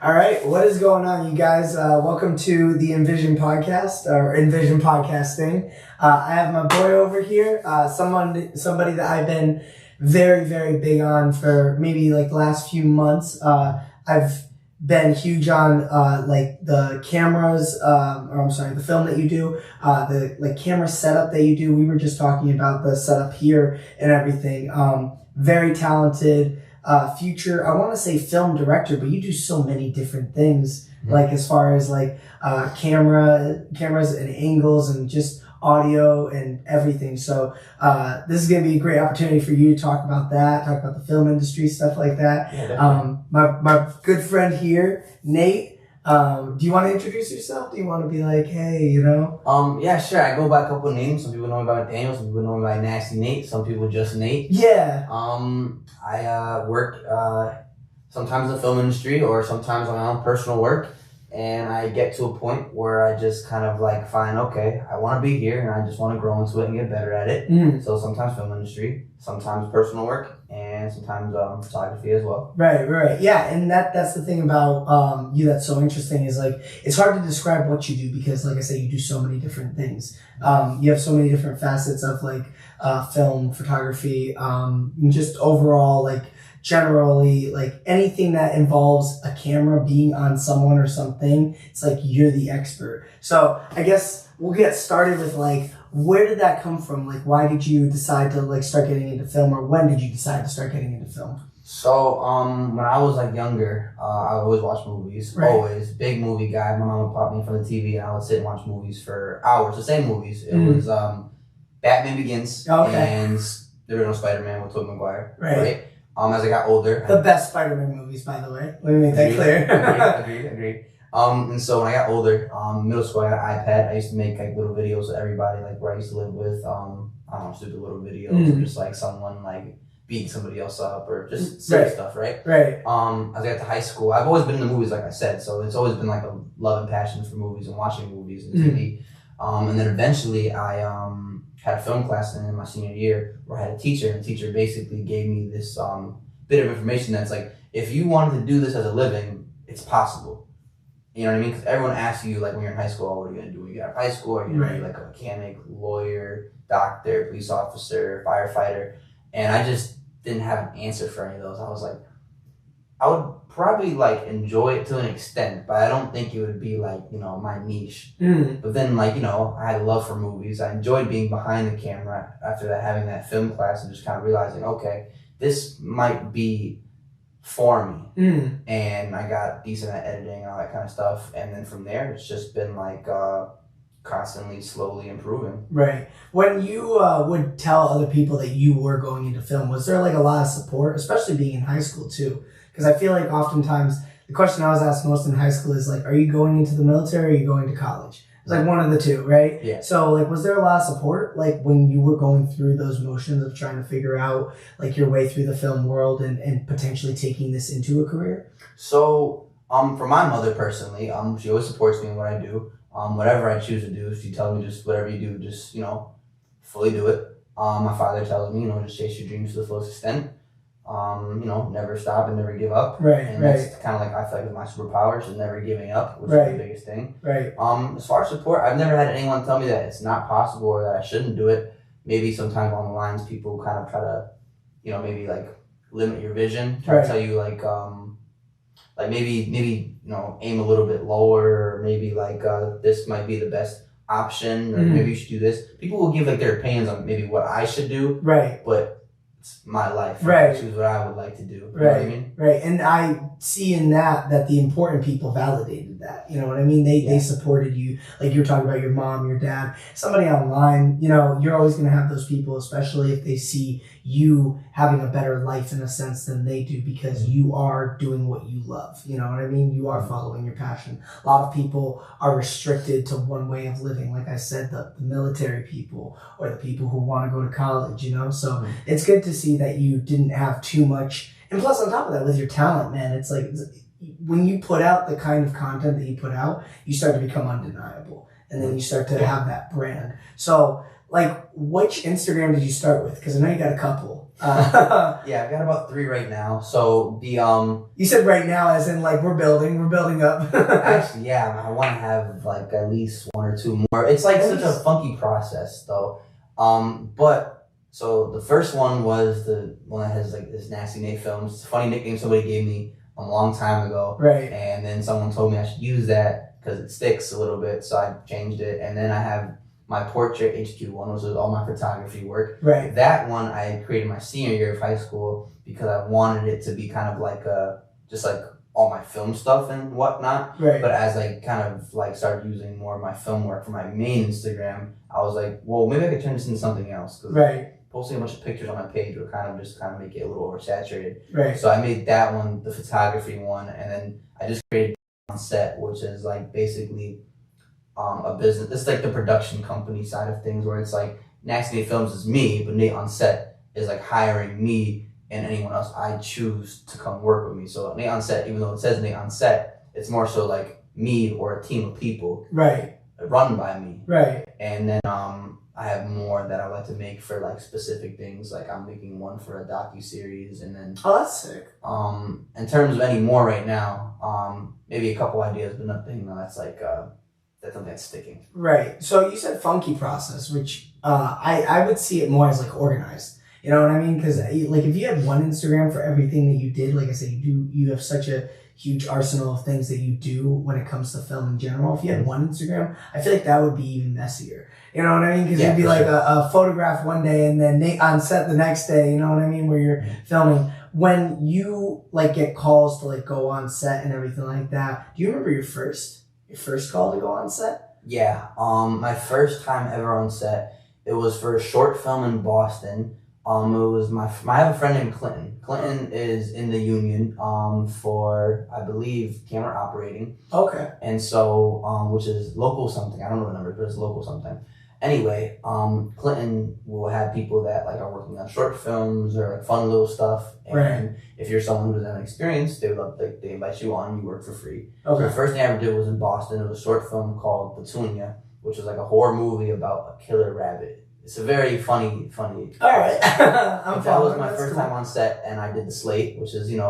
All right, what is going on, you guys? Welcome to the Envision Podcast, or Envision Podcasting. I have my boy over here, somebody that I've been very, very big on for maybe like the last few months. I've been huge on like the cameras, the film that you do, the like camera setup that you do. We were just talking about the setup here and everything. Very talented. Future, I want to say film director, but you do so many different things, like as far as like cameras and angles and just audio and everything. So this is going to be a great opportunity for you to talk about that, talk about the film industry, stuff like that. Yeah, my good friend here, Nate. Do you want to introduce yourself? Do you want to be like, hey, you know? Yeah, sure. I go by a couple of names. Some people know me by Nathaniel. Some people know me by Nasty Nate. Some people just Nate. Yeah. I work sometimes in the film industry or sometimes on my own personal work, and I get to a point where I just kind of like find, okay, I want to be here and I just want to grow into it and get better at it. So sometimes film industry, sometimes personal work, and sometimes photography as well. Right. Yeah, and that's the thing about you that's so interesting is like it's hard to describe what you do because like I said, you do so many different things. You have so many different facets of like film, photography, just overall like generally like anything that involves a camera being on someone or something, it's like you're the expert. So I guess we'll get started with like, where did that come from? Like, why did you decide to like start getting into film, or when did you decide to start getting into film? So, when I was like younger, I would always watch movies. Right. Always. Big movie guy. My mom would pop me in front of the TV and I would sit and watch movies for hours. The same movies. It was Batman Begins and the original Spider-Man with Tobey Maguire. Right. As I got older. The best Spider-Man movies, by the way. Let me make that clear. Agreed. And so when I got older, middle school, I got an iPad. I used to make like little videos with everybody, like where I used to live with. I don't know, stupid little videos of just like someone like beating somebody else up or just silly stuff, right? Right. As I got to high school, I've always been in the movies, like I said, so it's always been like a love and passion for movies and watching movies and TV. And then eventually I had a film class in my senior year where I had a teacher, and the teacher basically gave me this bit of information that's like, if you wanted to do this as a living, it's possible. You know what I mean? Because everyone asks you, like, when you're in high school, oh, what are you going to do when you get out of high school? Are you going to be like a mechanic, lawyer, doctor, police officer, firefighter? And I just didn't have an answer for any of those. I was like, I would probably like enjoy it to an extent, but I don't think it would be like, you know, my niche. But then like, you know, I had a love for movies. I enjoyed being behind the camera after that, having that film class and just kind of realizing, okay, this might be for me. And I got decent at editing and all that kind of stuff. And then from there, it's just been like constantly, slowly improving. Right. When you would tell other people that you were going into film, was there like a lot of support, especially being in high school too? Because I feel like oftentimes the question I was asked most in high school is like, are you going into the military or are you going to college? It's like one of the two, right? Yeah. So like, was there a lot of support like when you were going through those motions of trying to figure out like your way through the film world and potentially taking this into a career? So for my mother personally, she always supports me in what I do. Whatever I choose to do, she tells me just whatever you do, just, you know, fully do it. My father tells me, you know, just chase your dreams to the fullest extent. You know, never stop and never give up. And that's kind of like, I feel like my superpowers is never giving up, which is the biggest thing. As far as support, I've never had anyone tell me that it's not possible or that I shouldn't do it. Maybe sometimes along the lines, people kind of try to, you know, maybe like limit your vision, try to tell you like maybe, you know, aim a little bit lower, or maybe like this might be the best option, or maybe you should do this. People will give like their opinions on maybe what I should do. But it's my life. I choose what I would like to do. You know what I mean? And I see in that the important people validated that. You know what I mean? They supported you. Like you were talking about your mom, your dad, somebody online. You know, you're always going to have those people, especially if they see you having a better life in a sense than they do, because you are doing what you love. You know what I mean? You are following your passion. A lot of people are restricted to one way of living. Like I said, the military people or the people who want to go to college, you know? So it's good to see that you didn't have too much. And plus on top of that, with your talent, man, it's like when you put out the kind of content that you put out, you start to become undeniable. And then you start to have that brand. So like, which Instagram did you start with? Because I know you got a couple. Yeah, I got about 3 right now. So the You said right now, as in like we're building up. actually, yeah, I want to have like at least 1 or 2 more. It's like such a funky process, though. But so the first one was the one that has like this Nasty Nate Films. It's a funny nickname somebody gave me a long time ago, Right. And then someone told me I should use that because it sticks a little bit, so I changed it. And then I have my Portrait HQ one, which is all my photography work. Right. That one I created my senior year of high school because I wanted it to be kind of like just like all my film stuff and whatnot. Right. But as I kind of like started using more of my film work for my main Instagram, I was like, well, maybe I could turn this into something else. Cause posting a bunch of pictures on my page would kind of make it a little oversaturated. Right. So I made that one the photography one, and then I just created on set, which is like basically a business. It's like the production company side of things, where it's like Nasty Nate Films is me, but Nate on set is like hiring me and anyone else I choose to come work with me. So Nate on set, even though it says Nate on set, it's more so like me or a team of people, right, run by me, right. And then I have more that I like to make for like specific things. Like I'm making one for a docu-series, and then that's sick. In terms of any more right now, maybe a couple ideas, but nothing that's like that's something that's sticking. Right. So you said funky process, which I would see it more as like organized. You know what I mean? Because like if you had one Instagram for everything that you did, like I said, you have such a huge arsenal of things that you do when it comes to film in general. If you had one Instagram, I feel like that would be even messier. You know what I mean? Because it'd be like a photograph one day and then Nate on set the next day. You know what I mean? Where you're filming. When you like get calls to like go on set and everything like that, do you remember your first call to go on set? Yeah. My first time ever on set, it was for a short film in Boston. It was I have a friend named Clinton. Clinton is in the union for, I believe, camera operating. Okay. And so, which is local something. I don't know the number, but it's local something. Anyway, Clinton will have people that like are working on short films or like fun little stuff. And if you're someone who doesn't have experience, they invite you on. You work for free. Okay. So the first thing I ever did was in Boston. It was a short film called Petunia, which was like a horror movie about a killer rabbit. It's a very funny. All right. That was my first time on set, and I did the slate, which is scene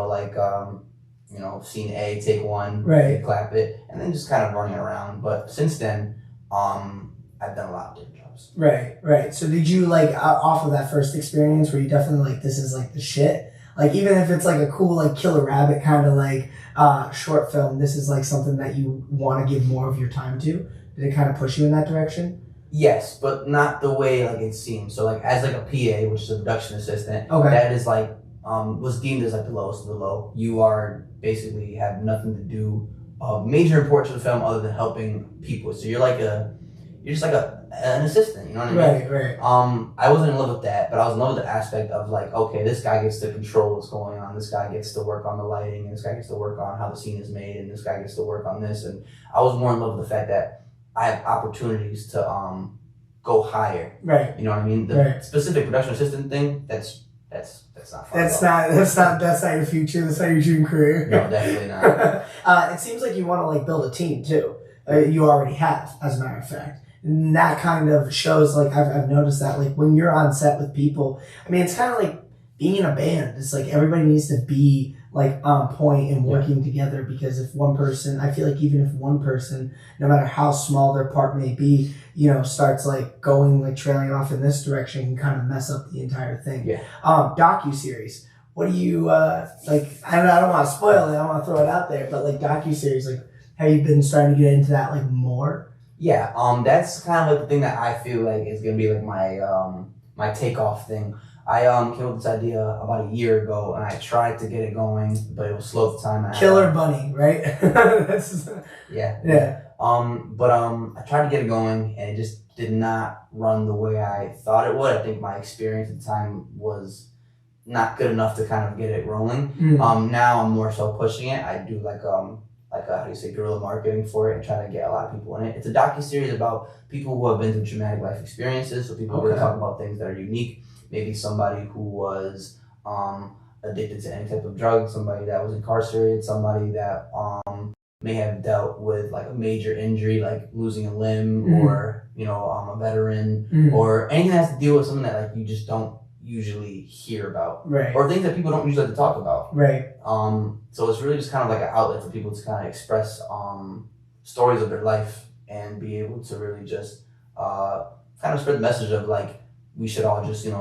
A, take 1, right, clap it, and then just kind of running around. But since then, I've done a lot of different jobs. Right. So did you like off of that first experience where you definitely like this is like the shit? Like even if it's like a cool like killer rabbit kind of like short film, this is like something that you want to give more of your time to? Did it kind of push you in that direction? Yes, but not the way like it seems. So like as like a PA, which is a production assistant, that is like was deemed as like the lowest of the low. You are basically have nothing to do of major importance to the film other than helping people. So you're just like an assistant, you know what I mean? Right. I wasn't in love with that, but I was in love with the aspect of like, okay, this guy gets to control what's going on. This guy gets to work on the lighting, and this guy gets to work on how the scene is made, and this guy gets to work on this. And I was more in love with the fact that I have opportunities to go higher. Right. You know what I mean? The specific production assistant thing, that's not fun. That's not your future. That's not your dream career. No, definitely not. It seems like you want to like build a team too. You already have, as a matter of fact. And that kind of shows, like, I've noticed that, like, when you're on set with people, I mean, it's kind of like being in a band. It's like everybody needs to be, like, on point and working together, because if one person, I feel like even if one person, no matter how small their part may be, you know, starts, like, going, like, trailing off in this direction, can kind of mess up the entire thing. Yeah. Docu-series. What do you, like, I don't want to spoil it, I don't want to throw it out there, but, like, docu-series, like, have you been starting to get into that, like, more? Yeah, that's kind of like the thing that I feel like is gonna be like my my takeoff thing. I came up with this idea about a year ago, and I tried to get it going, but it was slow at the time. Killer Bunny, right? Yeah. But I tried to get it going, and it just did not run the way I thought it would. I think my experience at the time was not good enough to kind of get it rolling. Now I'm more so pushing it. I do like how do you say, guerrilla marketing for it, and try to get a lot of people in it. It's a docu-series about people who have been through traumatic life experiences, so people who are talking about things that are unique. Maybe somebody who was addicted to any type of drug, somebody that was incarcerated, somebody that may have dealt with like a major injury, like losing a limb, or a veteran, or anything that has to deal with something that like you just don't usually hear about, right, or things that people don't usually like to talk about, right. So it's really just kind of like an outlet for people to kind of express stories of their life and be able to really just kind of spread the message of like we should all just you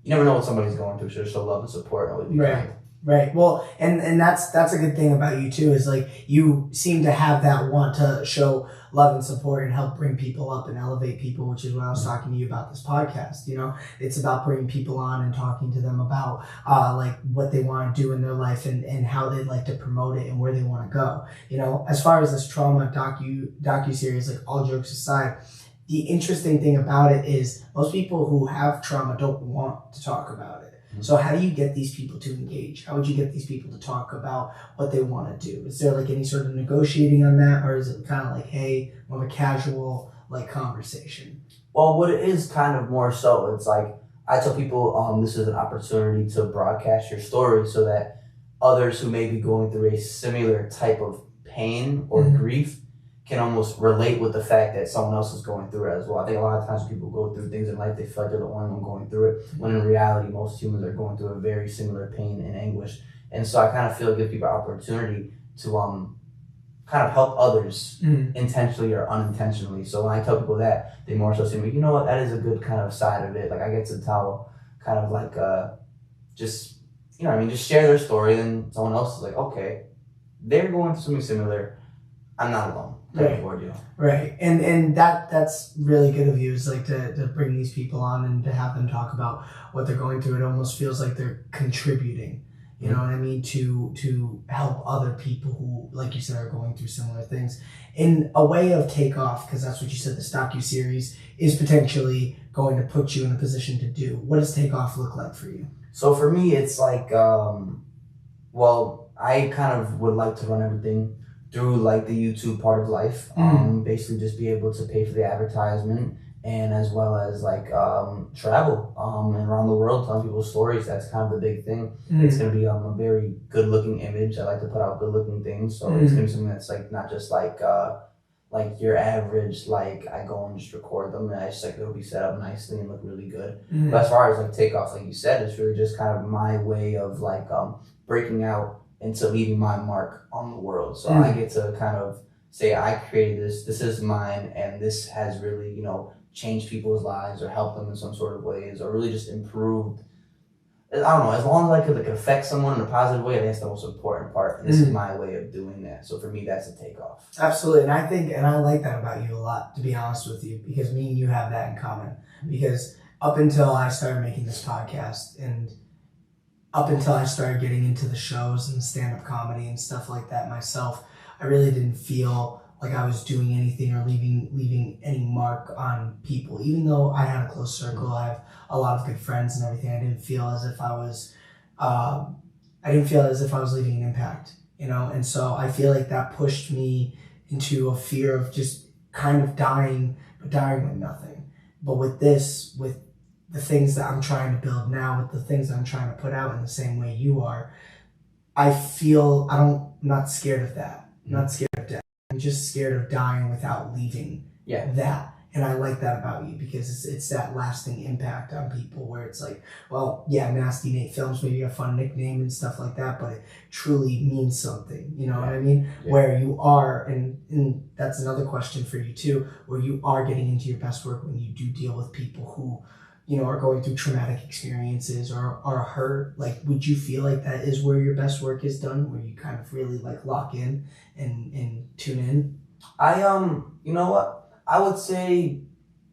never know what somebody's going through, so show love and support and always be kind. Right. Well, and that's a good thing about you too, is like you seem to have that want to show love and support and help bring people up and elevate people, which is what I was talking to you about this podcast. It's about bringing people on and talking to them about like what they want to do in their life and how they'd like to promote it and where they want to go. As far as this trauma docu-series, like all jokes aside, the interesting thing about it is most people who have trauma don't want to talk about it. So how do you get these people to engage? How would you get these people to talk about what they want to do? Is there like any sort of negotiating on that, or is it kind of like, hey, more of a casual like conversation? Well, what it is kind of more so, it's like I tell people this is an opportunity to broadcast your story so that others who may be going through a similar type of pain or grief can almost relate with the fact that someone else is going through it as well. I think a lot of times when people go through things in life, they feel like they're the only one going through it, when in reality, most humans are going through a very similar pain and anguish. And so I kind of feel it gives people opportunity to kind of help others intentionally or unintentionally. So when I tell people that, they more so say, you know what, that is a good kind of side of it. Like I get to tell kind of like just share their story, and someone else is like, okay, they're going through something similar. I'm not alone. Right. And that's really good of you, is like to bring these people on and to have them talk about what they're going through. It almost feels like they're contributing, you know what I mean, to help other people who, like you said, are going through similar things. In a way of takeoff, because that's what you said, this docu-series is potentially going to put you in a position to do. What does takeoff look like for you? So for me, it's like, I kind of would like to run everything through like the YouTube part of life, basically just be able to pay for the advertisement, and as well as like travel and around the world telling people stories. That's kind of the big thing. It's going to be a very good looking image. I like to put out good looking things, so it's going to be something that's like not just like your average, like I go and just record them and I just like it'll be set up nicely and look really good. But as far as like takeoff, like you said, it's really just kind of my way of like breaking out into leaving my mark on the world. So I get to kind of say, I created this is mine, and this has really, changed people's lives or helped them in some sort of ways, or really just improved. I don't know, as long as I could like affect someone in a positive way, I think that's the most important part. And this is my way of doing that. So for me, that's a takeoff. Absolutely. And I like that about you a lot, to be honest with you, because me and you have that in common. Because up until I started making this podcast, and up until I started getting into the shows and stand-up comedy and stuff like that myself, I really didn't feel like I was doing anything or leaving any mark on people. Even though I had a close circle, I have a lot of good friends and everything, I didn't feel as if I was leaving an impact, And so I feel like that pushed me into a fear of just kind of dying, but dying with nothing. But with the things that I'm trying to build now, with the things that I'm trying to put out in the same way you are, I'm not scared of that. I'm not scared of death. I'm just scared of dying without leaving that. And I like that about you, because it's that lasting impact on people, where it's like, well, yeah, Nasty Nate Films, maybe a fun nickname and stuff like that, but it truly means something, you know what I mean? Yeah. Where you are, and that's another question for you too, where you are getting into your best work when you do deal with people who, are going through traumatic experiences or are hurt. Like, would you feel like that is where your best work is done, where you kind of really like lock in and tune in? You know what? I would say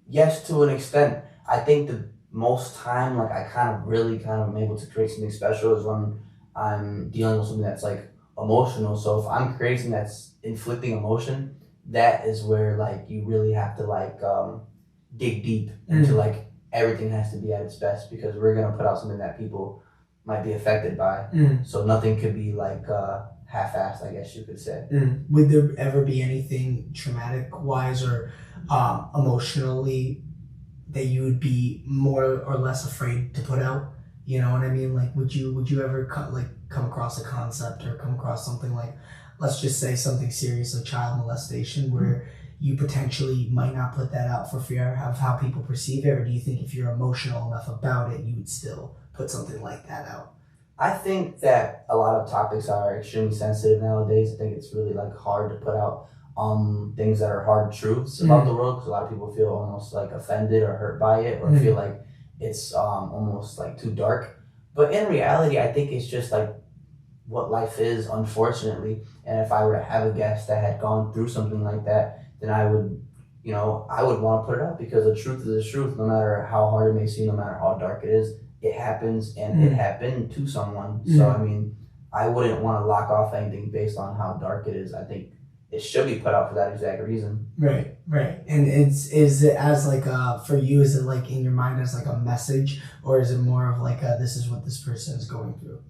yes, to an extent. I think the most time, like I kind of am able to create something special is when I'm dealing with something that's like emotional. So if I'm creating something that's inflicting emotion, that is where like you really have to like dig deep into like everything has to be at its best, because we're gonna put out something that people might be affected by. So nothing could be like half-assed, I guess you could say. Would there ever be anything traumatic-wise or emotionally that you would be more or less afraid to put out? You know what I mean? Like, would you ever come across a concept or come across something like let's just say something serious like child molestation, where you potentially might not put that out for fear of how people perceive it? Or do you think if you're emotional enough about it, you would still put something like that out? I think that a lot of topics are extremely sensitive nowadays. I think it's really like hard to put out things that are hard truths about the world, because a lot of people feel almost like offended or hurt by it, or feel like it's almost like too dark. But in reality, I think it's just like what life is, unfortunately. And if I were to have a guest that had gone through something like that, then I would, I would want to put it up, because the truth is the truth, no matter how hard it may seem, no matter how dark it is. It happens, and it happened to someone. So, I mean, I wouldn't want to lock off anything based on how dark it is. I think it should be put out for that exact reason. Right. And is it as like for you, is it like in your mind as like a message, or is it more of like this is what this person is going through?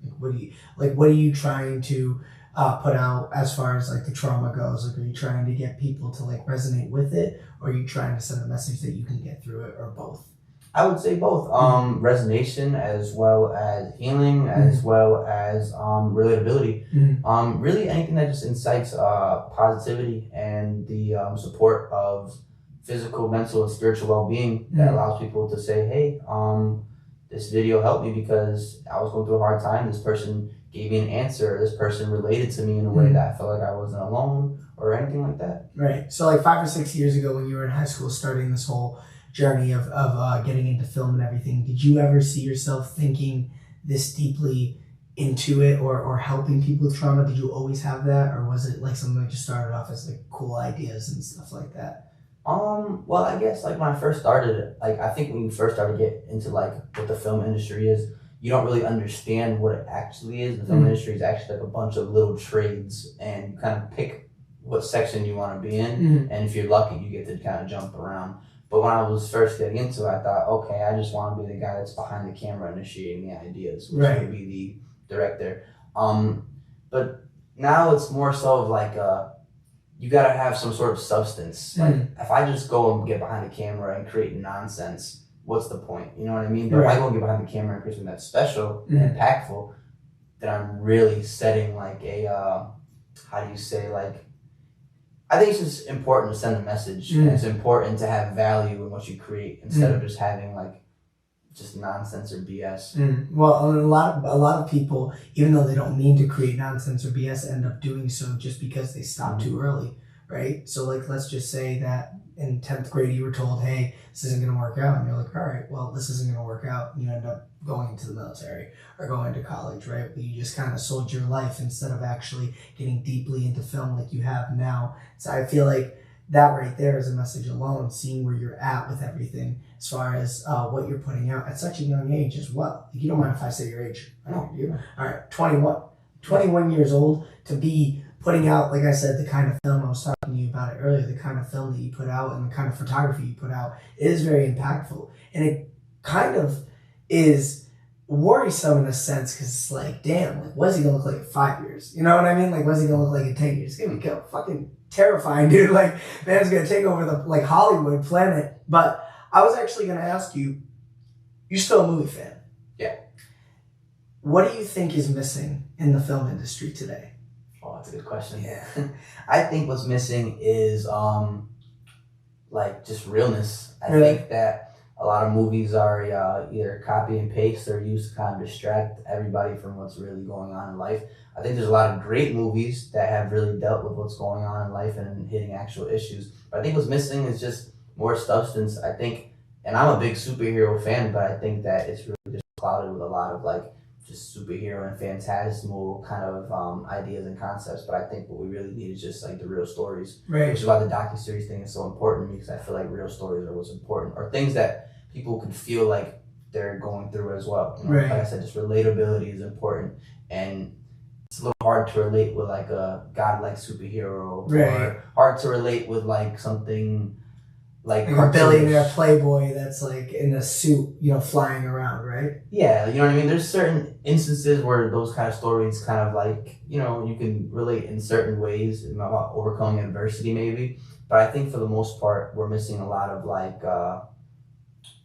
Like what are you trying to put out as far as like the trauma goes? Like, are you trying to get people to like resonate with it, or are you trying to send a message that you can get through it, or both? I would say both. Resonation, as well as healing, as well as relatability. Really anything that just incites positivity and the support of physical, mental, and spiritual well-being, that allows people to say, hey, this video helped me because I was going through a hard time. This person gave me an answer. This person related to me in a way that I felt like I wasn't alone, or anything like that. Right. So like 5 or 6 years ago, when you were in high school starting this whole journey of getting into film and everything, did you ever see yourself thinking this deeply into it, or helping people with trauma? Did you always have that, or was it like something that just started off as like cool ideas and stuff like that? Well, I guess like when I first started, like I think when you first start to get into like what the film industry is, you don't really understand what it actually is. The film industry is actually like a bunch of little trades, and you kind of pick what section you want to be in, and if you're lucky, you get to kind of jump around. But when I was first getting into it, I thought, okay, I just want to be the guy that's behind the camera initiating the ideas, which would be the director. But now it's more so of like, you got to have some sort of substance. Like, if I just go and get behind the camera and create nonsense, what's the point? You know what I mean? But if I go and get behind the camera and create something that's special and impactful, then I'm really setting like a, how do you say, like, I think it's just important to send a message, and it's important to have value in what you create, instead of just having like just nonsense or BS. Well, a lot of people, even though they don't mean to create nonsense or BS, end up doing so just because they stop too early, right? So like, let's just say that in 10th grade you were told, hey, this isn't going to work out, and you're like, all right, well, this isn't going to work out, and you end up going into the military or going to college, right? But you just kind of sold your life instead of actually getting deeply into film like you have now. So I feel like that right there is a message alone, seeing where you're at with everything as far as what you're putting out at such a young age as well. Like, you don't mind if I say your age? No. You? All right, 21 years old, to be putting out, like I said, the kind of film, I was talking to you about it earlier, the kind of film that you put out and the kind of photography you put out is very impactful. And it kind of is worrisome in a sense, because it's like, damn, like, what is he gonna look like in 5 years? You know what I mean? Like, what's he gonna look like in 10 years? It's gonna be fucking terrifying, dude. Like, man's gonna take over the like Hollywood planet. But I was actually gonna ask you, you're still a movie fan. Yeah. What do you think is missing in the film industry today? Oh, that's a good question. Yeah. I think what's missing is like just realness. I Really? think that a lot of movies are either copy and paste, or used to kind of distract everybody from what's really going on in life. I think there's a lot of great movies that have really dealt with what's going on in life and hitting actual issues. But I think what's missing is just more substance. I think, and I'm a big superhero fan, but I think that it's really just clouded with a lot of like just superhero and phantasmal kind of ideas and concepts. But I think what we really need is just like the real stories, Right. which is why the docuseries thing is so important, because I feel like real stories are what's important, or things that people can feel like they're going through as well. You know? Right. Like I said, just relatability is important, and it's a little hard to relate with like a godlike superhero, Right. or hard to relate with like something like a billionaire playboy that's like in a suit, flying around, right? Yeah, you know what I mean? There's certain instances where those kind of stories kind of like, you can relate in certain ways about overcoming adversity maybe. But I think for the most part, we're missing a lot of like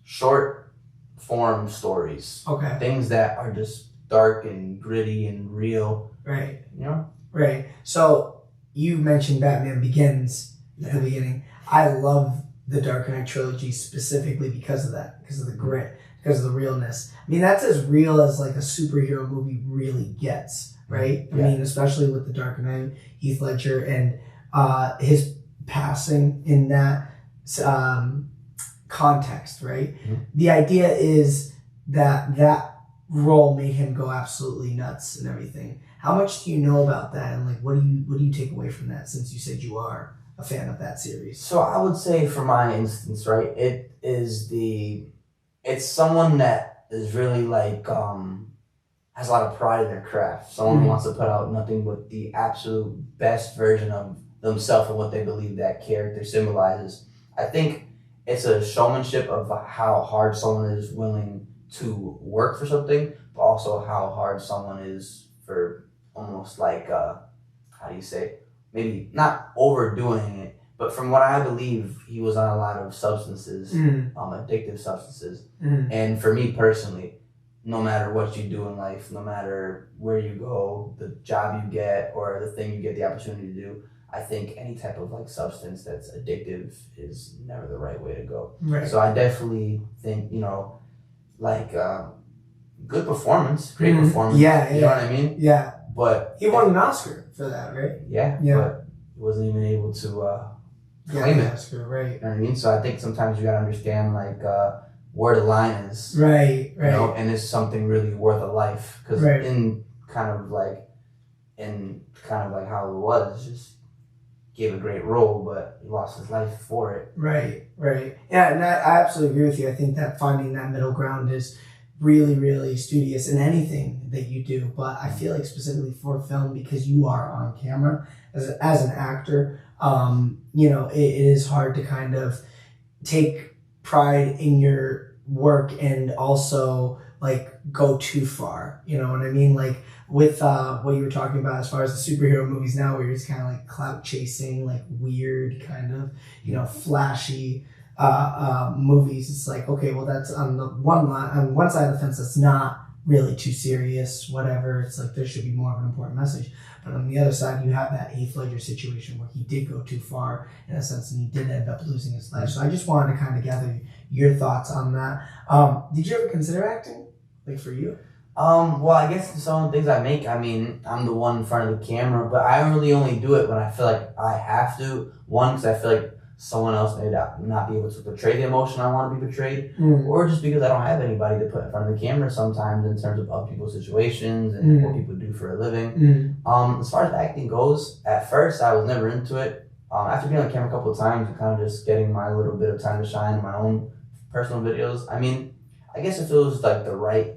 short form stories. Okay. Things that are just dark and gritty and real. Right. You know? Right. So you mentioned Batman Begins at the beginning. I love the Dark Knight trilogy specifically because of that, because of the grit, because of the realness. I mean, that's as real as like a superhero movie really gets, right? I mean, especially with the Dark Knight, Heath Ledger, and his passing in that context, right? The idea is that role made him go absolutely nuts and everything. How much do you know about that, and like what do you take away from that, since you said you are a fan of that series? So I would say, for my instance, right, it's someone that is really like has a lot of pride in their craft. Someone who wants to put out nothing but the absolute best version of themselves and what they believe that character symbolizes. I think it's a showmanship of how hard someone is willing to work for something, but also how hard someone is for almost like how do you say, maybe not overdoing it, but from what I believe, he was on a lot of substances, addictive substances. And for me personally, no matter what you do in life, no matter where you go, the job you get, or the thing you get the opportunity to do, I think any type of like substance that's addictive is never the right way to go. Right. So I definitely think, like good performance, great performance. Yeah, you know what I mean? Yeah. But he won an Oscar for that, right? Yeah. But he wasn't even able to claim it. Oscar, right? You know what I mean? So I think sometimes you gotta understand like where the line is. Right. You know, and is something really worth a life? Because in kind of like how it was, just gave a great role, but he lost his life for it. Right. Yeah, and I absolutely agree with you. I think that finding that middle ground is really, really studious in anything that you do. But I feel like specifically for film, because you are on camera as an actor, it is hard to kind of take pride in your work and also like go too far. You know what I mean? Like with what you were talking about as far as the superhero movies now, where you're just kind of like clout chasing, like weird kind of, flashy movies. It's like, okay, well, that's on one side of the fence, that's not really too serious, whatever. It's like there should be more of an important message. But on the other side, you have that Heath Ledger situation where he did go too far in a sense, and he did end up losing his life. So I just wanted to kind of gather your thoughts on that. Did you ever consider acting, like for you? Well, I guess some of the things I make, I mean, I'm the one in front of the camera, but I really only do it when I feel like I have to. One, because I feel like someone else may not be able to portray the emotion I want to be portrayed, or just because I don't have anybody to put in front of the camera sometimes in terms of other people's situations and what people do for a living. As far as acting goes, at first I was never into it. After being on camera a couple of times and kind of just getting my little bit of time to shine in my own personal videos, I mean, I guess if it was like the right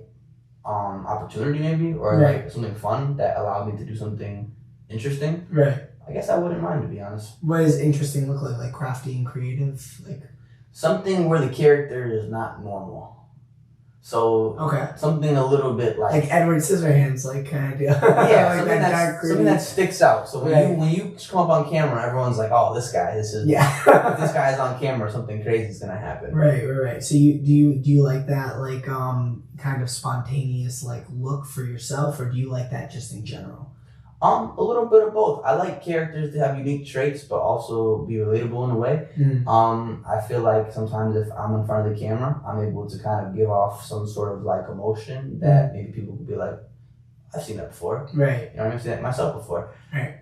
opportunity maybe, or like something fun that allowed me to do something interesting, I guess I wouldn't mind, to be honest. What does interesting look like? Like crafty and creative? Like something where the character is not normal. So something a little bit like Edward Scissorhands, like kind of deal. Yeah, something that sticks out. So when you come up on camera, everyone's like, "Oh, this guy, if this guy is on camera, something crazy is gonna happen." Right. So do you like that like kind of spontaneous like look for yourself, or do you like that just in general? A little bit of both. I like characters to have unique traits, but also be relatable in a way. I feel like sometimes if I'm in front of the camera, I'm able to kind of give off some sort of like emotion that maybe people could be like, I've seen that before. Right. You know, I've seen that myself before. Right.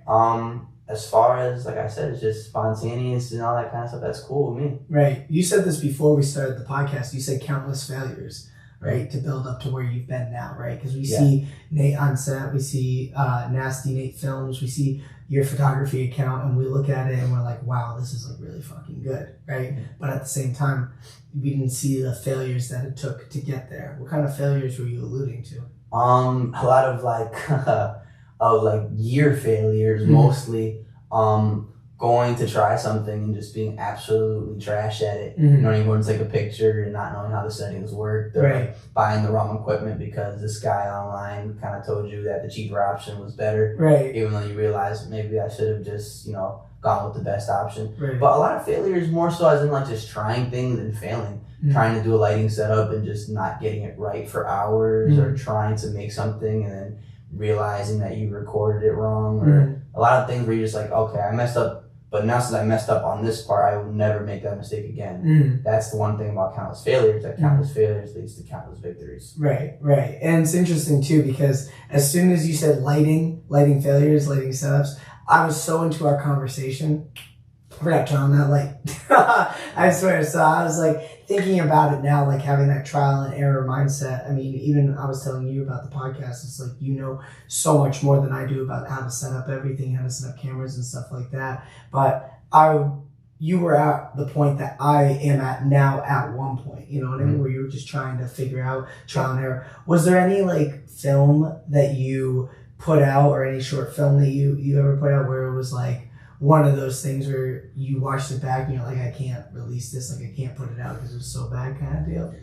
As far as, like I said, it's just spontaneous and all that kind of stuff. That's cool with me. Right. You said this before we started the podcast. You said countless failures, right, to build up to where you've been now, right? Because we see Nate on set, we see Nasty Nate Films, we see your photography account, and we look at it and we're like, wow, this is like really fucking good, right? But at the same time, we didn't see the failures that it took to get there. What kind of failures were you alluding to? A lot of like year failures, mostly. Going to try something and just being absolutely trash at it. You know, you want to take a picture and not knowing how the settings worked, or buying the wrong equipment because this guy online kind of told you that the cheaper option was better. Even though you realize maybe I should have just, gone with the best option. But a lot of failures more so as in like just trying things and failing. Trying to do a lighting setup and just not getting it right for hours, or trying to make something and then realizing that you recorded it wrong, or a lot of things where you're just like, okay, I messed up, but now since I messed up on this part, I will never make that mistake again. That's the one thing about countless failures, that countless failures leads to countless victories. Right. And it's interesting too, because as soon as you said lighting failures, lighting setups, I was so into our conversation. I forgot to turn on that light. I swear. So I was like thinking about it now, like having that trial and error mindset. I mean, even I was telling you about the podcast. It's like, you know so much more than I do about how to set up everything, how to set up cameras and stuff like that. But you were at the point that I am at now at one point, you know what I mean? Where you were just trying to figure out trial and error. Was there any like film that you put out or any short film that you ever put out where it was like one of those things where you watched it back and you're like, I can't release this, like I can't put it out because it's so bad kind of deal?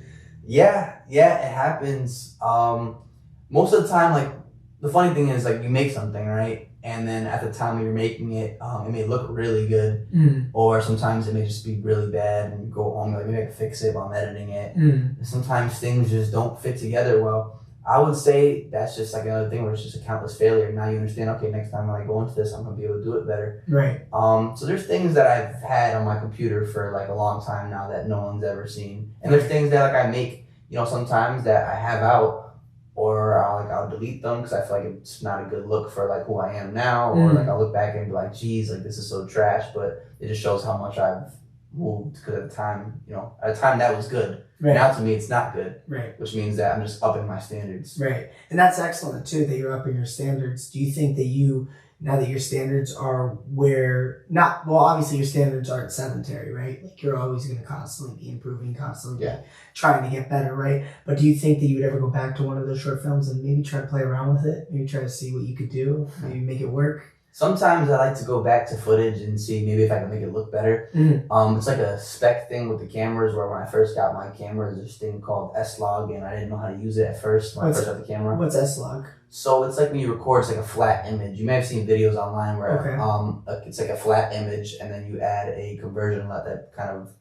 Yeah, it happens. Most of the time, like, the funny thing is, like, you make something, right? And then at the time you're making it, it may look really good, or sometimes it may just be really bad, and you go home, like, maybe I can fix it while I'm editing it. Sometimes things just don't fit together well. I would say that's just like another thing where it's just a countless failure. Now you understand, okay, next time when I go into this, I'm going to be able to do it better. Right. So there's things that I've had on my computer for like a long time now that no one's ever seen. And there's things that like I make, you know, sometimes that I have out, or I'll delete them because I feel like it's not a good look for like who I am now. Or like I'll look back and be like, geez, like this is so trash, but it just shows how much I've moved, because at the time, you know, at the time that was good. Right. Now to me it's not good. Right. Which means that I'm just upping my standards. Right. And that's excellent too, that you're upping your standards. Do you think that now that your standards are obviously your standards aren't sedentary, right? Like you're always going to constantly be improving, constantly trying to get better, right? But do you think that you would ever go back to one of those short films and maybe try to play around with it? Maybe try to see what you could do? Maybe make it work? Sometimes I like to go back to footage and see maybe if I can make it look better. It's like a spec thing with the cameras, where when I first got my camera, there's this thing called S-Log, and I didn't know how to use it at first when I first got the camera. What's S-Log? So it's like when you record, it's like a flat image. You may have seen videos online where it's like a flat image, and then you add a conversion and let that kind of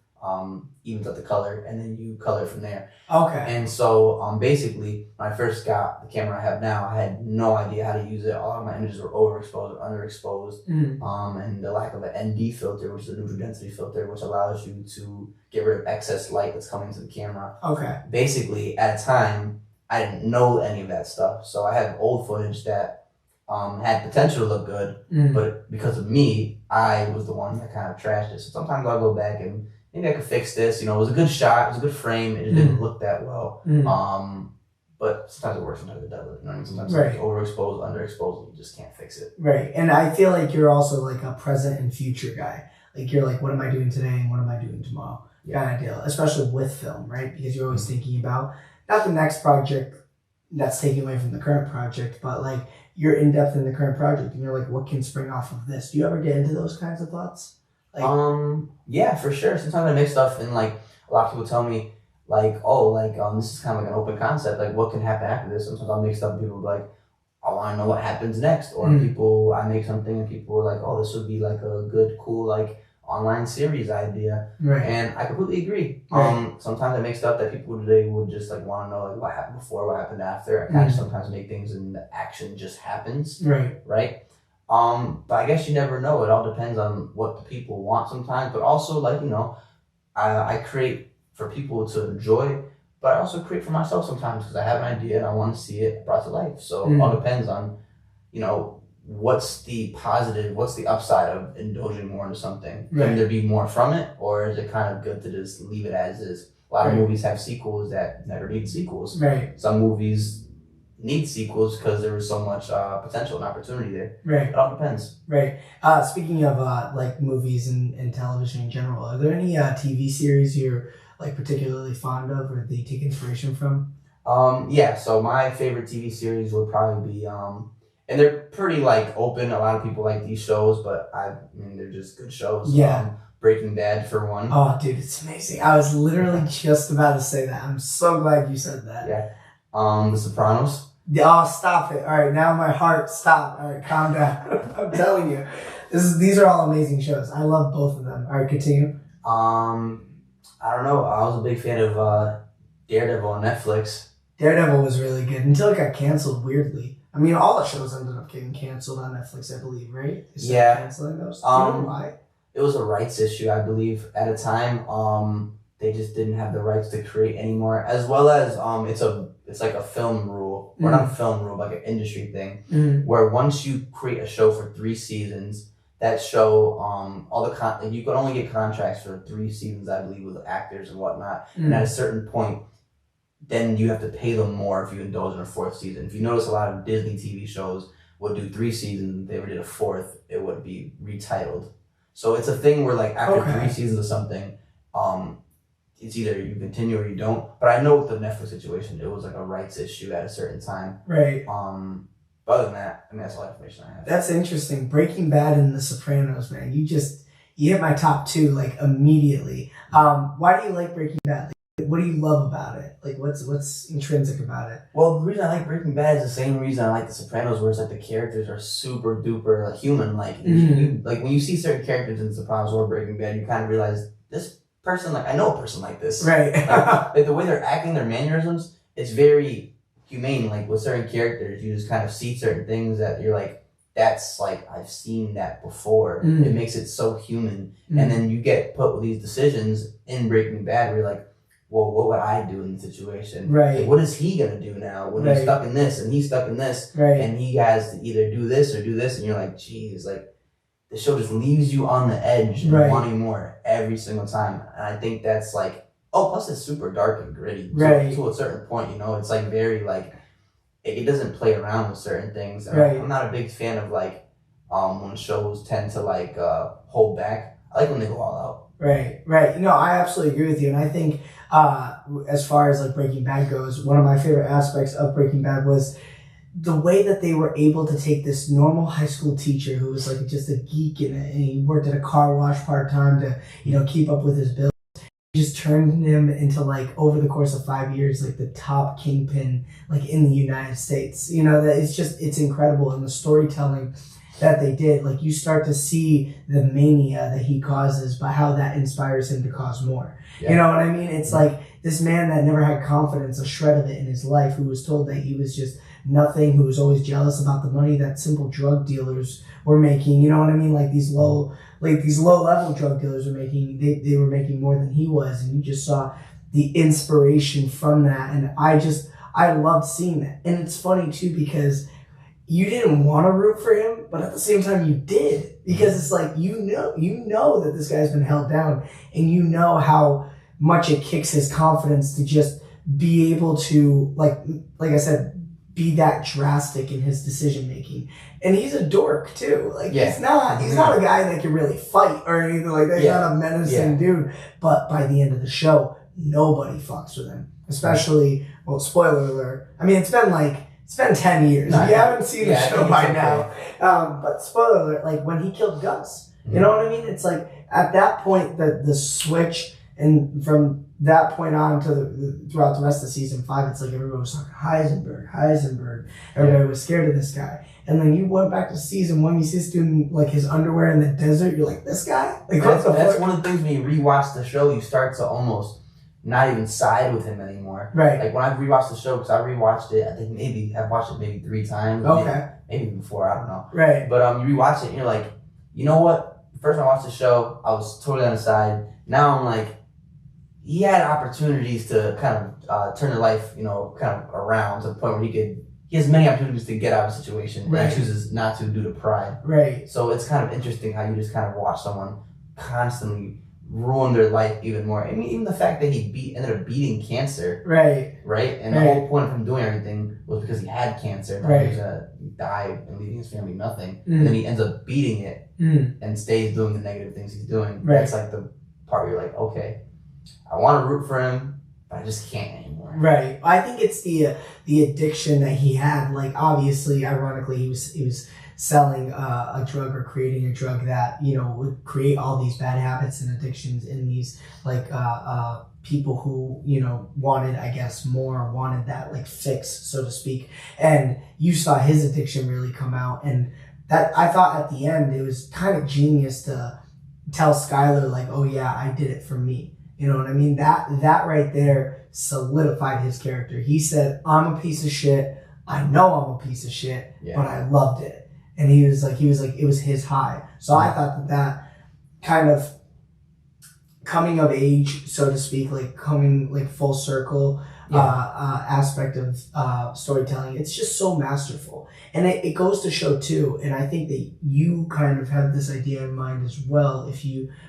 evens out the color, and then you color from there. Okay. And so basically, when I first got the camera I have now, I had no idea how to use it. All of my images were overexposed or underexposed. And the lack of an ND filter, which is a neutral density filter, which allows you to get rid of excess light that's coming to the camera. Okay. Basically, at a time, I didn't know any of that stuff. So I have old footage that had potential to look good, but because of me, I was the one that kind of trashed it. So sometimes I'll go back and maybe I could fix this. You know, it was a good shot, it was a good frame, it just didn't look that well. But sometimes it works, sometimes it doesn't. You know what I mean? Sometimes it's overexposed, underexposed, you just can't fix it. Right. And I feel like you're also like a present and future guy. Like you're like, what am I doing today and what am I doing tomorrow? Kind of deal. Especially with film, right? Because you're always thinking about not the next project that's taking away from the current project, but like you're in depth in the current project and you're like, what can spring off of this? Do you ever get into those kinds of thoughts? Like, yeah, for sure. Sometimes I make stuff and like a lot of people tell me like, oh, like this is kind of like an open concept. Like what can happen after this? Sometimes I'll make stuff and people will be like, I want to know what happens next. Or I make something and people are like, oh, this would be like a good, cool, like online series idea. Right. And I completely agree. Sometimes I make stuff that people today would just like want to know like what happened before, what happened after. I kind of sometimes make things and the action just happens. Right. But I guess you never know. It all depends on what the people want sometimes. But also, like, you know, I create for people to enjoy, but I also create for myself sometimes because I have an idea and I want to see it brought to life. So it all depends on, you know, what's the positive, what's the upside of indulging more into something? Can there be more from it, or is it kind of good to just leave it as is? A lot of movies have sequels that never need sequels. Some movies need sequels because there was so much potential and opportunity there. It all depends. Speaking of like movies and television in general, are there any TV series you're like particularly fond of or that you take inspiration from? Yeah, so my favorite TV series would probably be and they're pretty like open. A lot of people like these shows, but I mean they're just good shows. Breaking Bad for one. Oh, dude, it's amazing. I was literally just about to say that. I'm so glad you said that. The Sopranos. Oh, stop it. All right, now my heart, stop. All right, calm down. I'm telling you. These are all amazing shows. I love both of them. All right, continue. I don't know. I was a big fan of Daredevil on Netflix. Daredevil was really good until it got canceled weirdly. I mean, all the shows ended up getting canceled on Netflix, I believe, right? They started canceling those. Do you know why? It was a rights issue, I believe, at a time. They just didn't have the rights to create anymore, as well as it's like a film rule, or not a film rule, like an industry thing, where once you create a show for 3 seasons, that show you can only get contracts for 3 seasons, I believe, with actors and whatnot, and at a certain point, then you have to pay them more if you indulge in a 4th season. If you notice, a lot of Disney TV shows would do 3 seasons, if they ever did a 4th, it would be retitled. So it's a thing where, like, after 3 seasons of something, it's either you continue or you don't. But I know with the Netflix situation, it was like a rights issue at a certain time. Right. But other than that, I mean, that's all the information I have. That's interesting. Breaking Bad and The Sopranos, man. You hit my top 2, like, immediately. Why do you like Breaking Bad? Like, what do you love about it? Like, what's intrinsic about it? Well, the reason I like Breaking Bad is the same reason I like The Sopranos, where it's like the characters are super duper like, human. Like, like when you see certain characters in The Sopranos or Breaking Bad, you kind of realize this person, like, I know a person like this. Right. Like the way they're acting, their mannerisms, it's very humane. Like with certain characters, you just kind of see certain things that you're like, that's like, I've seen that before. It makes it so human. And then you get put with these decisions in Breaking Bad where you're like, well, what would I do in the situation? Right. Like, what is he going to do now when he's stuck in this and he's stuck in this? Right. And he has to either do this or do this. And you're like, geez, like, the show just leaves you on the edge and wanting more every single time. And I think that's like, plus it's super dark and gritty. To a certain point, you know, it's like very like, it doesn't play around with certain things. I'm not a big fan of like, when shows tend to like hold back. I like when they go all out. Right. No, I absolutely agree with you. And I think as far as like Breaking Bad goes, one of my favorite aspects of Breaking Bad was the way that they were able to take this normal high school teacher who was like just a geek and he worked at a car wash part-time to, you know, keep up with his bills. Just turned him into, like, over the course of 5 years, like the top kingpin, like, in the United States. You know, that it's incredible. And the storytelling that they did, like, you start to see the mania that he causes, but how that inspires him to cause more. Yeah. You know what I mean? It's like this man that never had confidence, a shred of it in his life, who was told that he was just nothing, who was always jealous about the money that simple drug dealers were making. You know what I mean? Like these low level drug dealers were making, they were making more than he was. And you just saw the inspiration from that. And I loved seeing that. And it's funny too, because you didn't want to root for him, but at the same time you did, because it's like, you know that this guy's been held down, and you know how much it kicks his confidence to just be able to, like I said, be that drastic in his decision making. And he's a dork too. Like he's not a guy that can really fight or anything like that. He's not a menacing dude. But by the end of the show, nobody fucks with him. Especially, well, spoiler alert. I mean, it's been 10 years. If you haven't seen the show by now. But spoiler alert, like when he killed Gus, you know what I mean? It's like at that point the switch, and from that point on to throughout the rest of season 5, it's like everybody was talking Heisenberg. Everybody was scared of this guy. And then you went back to season 1, you see this dude like his underwear in the desert. You're like, this guy? Like that's one of the things when you rewatch the show, you start to almost not even side with him anymore. Right. Like when I've rewatched the show, because I rewatched it, I think I've watched it maybe 3 times. Okay. Maybe even 4, I don't know. Right. But you rewatch it and you're like, you know what? First time I watched the show, I was totally on the side. Now I'm like, he had opportunities to kind of turn his life, you know, kind of around to the point where he has many opportunities to get out of a situation, and chooses not to due to pride. Right. So it's kind of interesting how you just kind of watch someone constantly ruin their life even more. I mean, even the fact that he ended up beating cancer. Right. Right? And the whole point of him doing everything was because he had cancer. Now he was going to die and leaving his family nothing. And then he ends up beating it and stays doing the negative things he's doing. That's like the part where you're like, okay, I want to root for him, but I just can't anymore. Right. I think it's the addiction that he had. Like, obviously, ironically, he was selling a drug or creating a drug that, you know, would create all these bad habits and addictions in these, like, people who, you know, wanted that, like, fix, so to speak. And you saw his addiction really come out. And that, I thought at the end, it was kind of genius to tell Skyler, like, oh, yeah, I did it for me. You know what I mean? That right there solidified his character. He said, I'm a piece of shit. I know I'm a piece of shit, Yeah. but I loved it. And he was like, it was his high. So I thought that kind of coming of age, so to speak, like coming like full circle aspect of storytelling, it's just so masterful. And it goes to show too, and I think that you kind of have this idea in mind as well,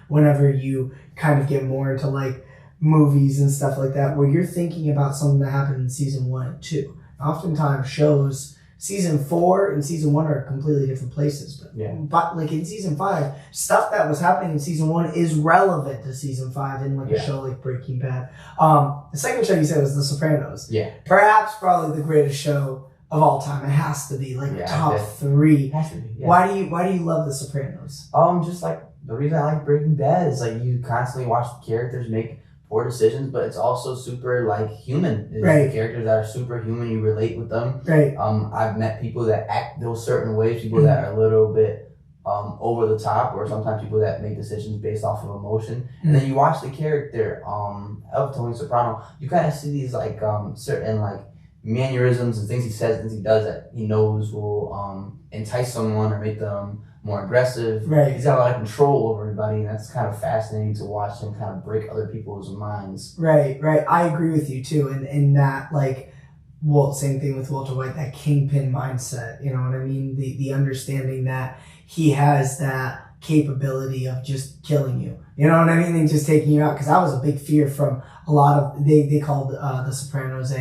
whenever you kind of get more into like movies and stuff like that, where you're thinking about something that happened in season 1 and 2. Oftentimes shows season 4 and season 1 are completely different places, but like in season 5, stuff that was happening in season 1 is relevant to season 5 in like a show like Breaking Bad. The second show you said was The Sopranos. Yeah. Perhaps probably the greatest show of all time. It has to be like top 3. It has to be. Yeah. Why do you love The Sopranos? Just like the reason I like Breaking Bad is like you constantly watch the characters make poor decisions, but it's also super like human. It's the characters that are super human. You relate with them. Right. I've met people that act those certain ways. People that are a little bit over the top, or sometimes people that make decisions based off of emotion. And then you watch the character of Tony Soprano. You kind of see these like certain like mannerisms and things he says, things he does that he knows will entice someone or make them more aggressive. Right. He's got a lot of control over everybody, and that's kind of fascinating to watch him kind of break other people's minds. Right. I agree with you too, and that like, well, same thing with Walter White, that kingpin mindset. You know what I mean? The understanding that he has that capability of just killing you. You know what I mean? And just taking you out. Because that was a big fear from a lot of they called The Sopranos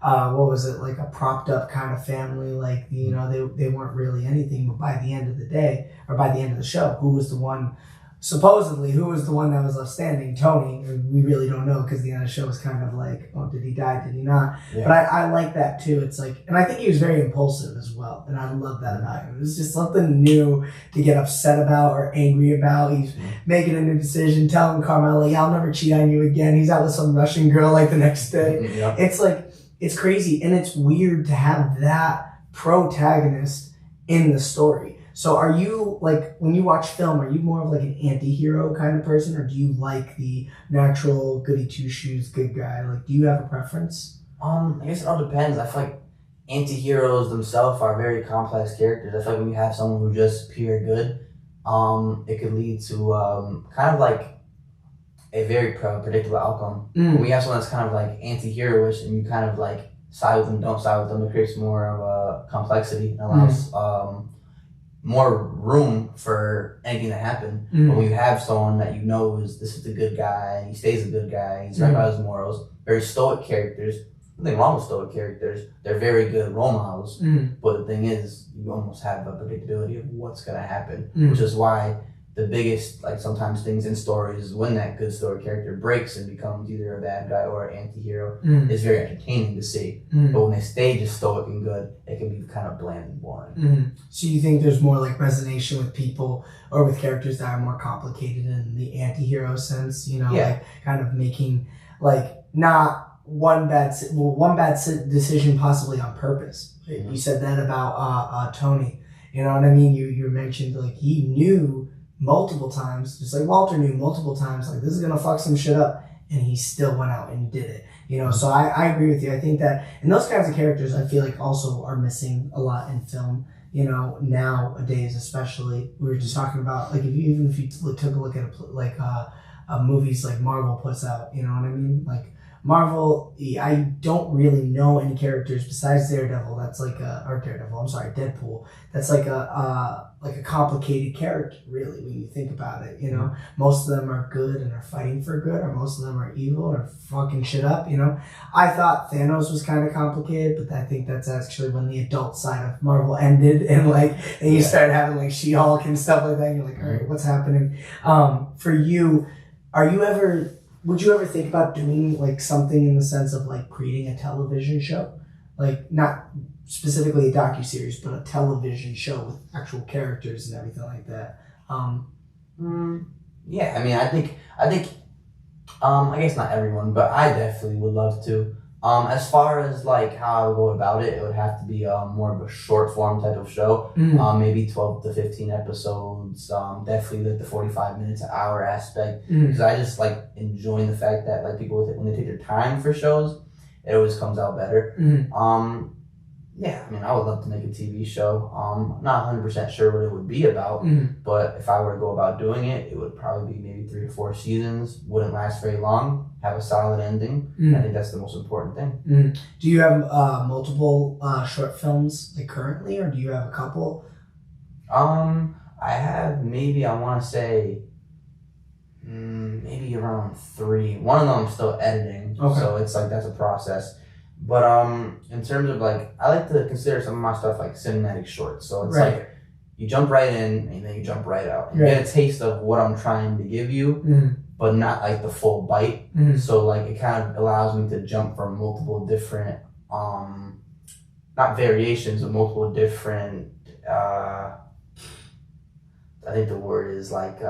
what was it, like a propped up kind of family, like, you know, they weren't really anything. But by the end of the day, or by the end of the show, who was the one that was left standing? Tony. We really don't know, because the end of the show was kind of like, oh, did he die, did he not? Yeah. But I like that too. It's like, and I think he was very impulsive as well, and I love that about him. It was just something new to get upset about or angry about. He's making a new decision, telling Carmela, I'll never cheat on you again. He's out with some Russian girl like the next day. Yeah. It's like, it's crazy, and it's weird to have that protagonist in the story. So are you, like, when you watch film, are you more of like an anti-hero kind of person, or do you like the natural goody two-shoes good guy? Like, do you have a preference? I guess it all depends. I feel like anti-heroes themselves are very complex characters. I feel like when you have someone who's just pure good, it could lead to kind of like a very predictable outcome. When you have someone that's kind of like anti-heroish, and you kind of like side with them, don't side with them, it creates more of a complexity and allows more room for anything to happen. But when you have someone that you know this is the good guy, he stays a good guy, he's right about his morals, very stoic characters. Nothing wrong with stoic characters. They're very good role models. But the thing is, you almost have a predictability of what's going to happen, which is why the biggest, like, sometimes things in stories is when that good story character breaks and becomes either a bad guy or an anti-hero. It's very entertaining to see. But when they stay just stoic and good, it can be kind of bland and boring. So you think there's more like resonance with people or with characters that are more complicated in the anti-hero sense, you know, like kind of making like not one bad decision possibly on purpose. You said that about Tony. You know what I mean? You mentioned like he knew multiple times, just like Walter knew multiple times, like this is gonna fuck some shit up, and he still went out and did it. You know, so I agree with you. I think that, and those kinds of characters I feel like also are missing a lot in film. You know, nowadays especially. We were just talking about like even if you took a look at movies like Marvel puts out. You know what I mean? Like Marvel, I don't really know any characters besides Daredevil. That's like Deadpool. That's like a complicated character, really, when you think about it. You know, most of them are good and are fighting for good, or most of them are evil or fucking shit up. You know, I thought Thanos was kind of complicated, but I think that's actually when the adult side of Marvel ended, and you started having like She-Hulk and stuff like that. And you're like, all right, what's happening? For you, would you ever think about doing like something in the sense of like creating a television show? Like not specifically a docuseries, but a television show with actual characters and everything like that. Yeah, I mean, I think I guess not everyone, but I definitely would love to. As far as like how I would go about it, it would have to be more of a short form type of show. Maybe 12 to 15 episodes. Definitely like the 45 minutes an hour aspect, because I just like enjoying the fact that like people when they take their time for shows, it always comes out better. Yeah, I mean, I would love to make a TV show. I'm not 100% sure what it would be about, but if I were to go about doing it, it would probably be maybe 3 to 4 seasons. Wouldn't last very long. Have a solid ending. I think that's the most important thing. Do you have multiple short films like currently, or do you have a couple? I have maybe, I want to say, maybe around 3. One of them I'm still editing, so it's like that's a process. But in terms of like, I like to consider some of my stuff like cinematic shorts. So it's like you jump right in and then you jump right out. You get a taste of what I'm trying to give you, but not like the full bite. So like it kind of allows me to jump from multiple different, not variations, but multiple different. I think the word is like.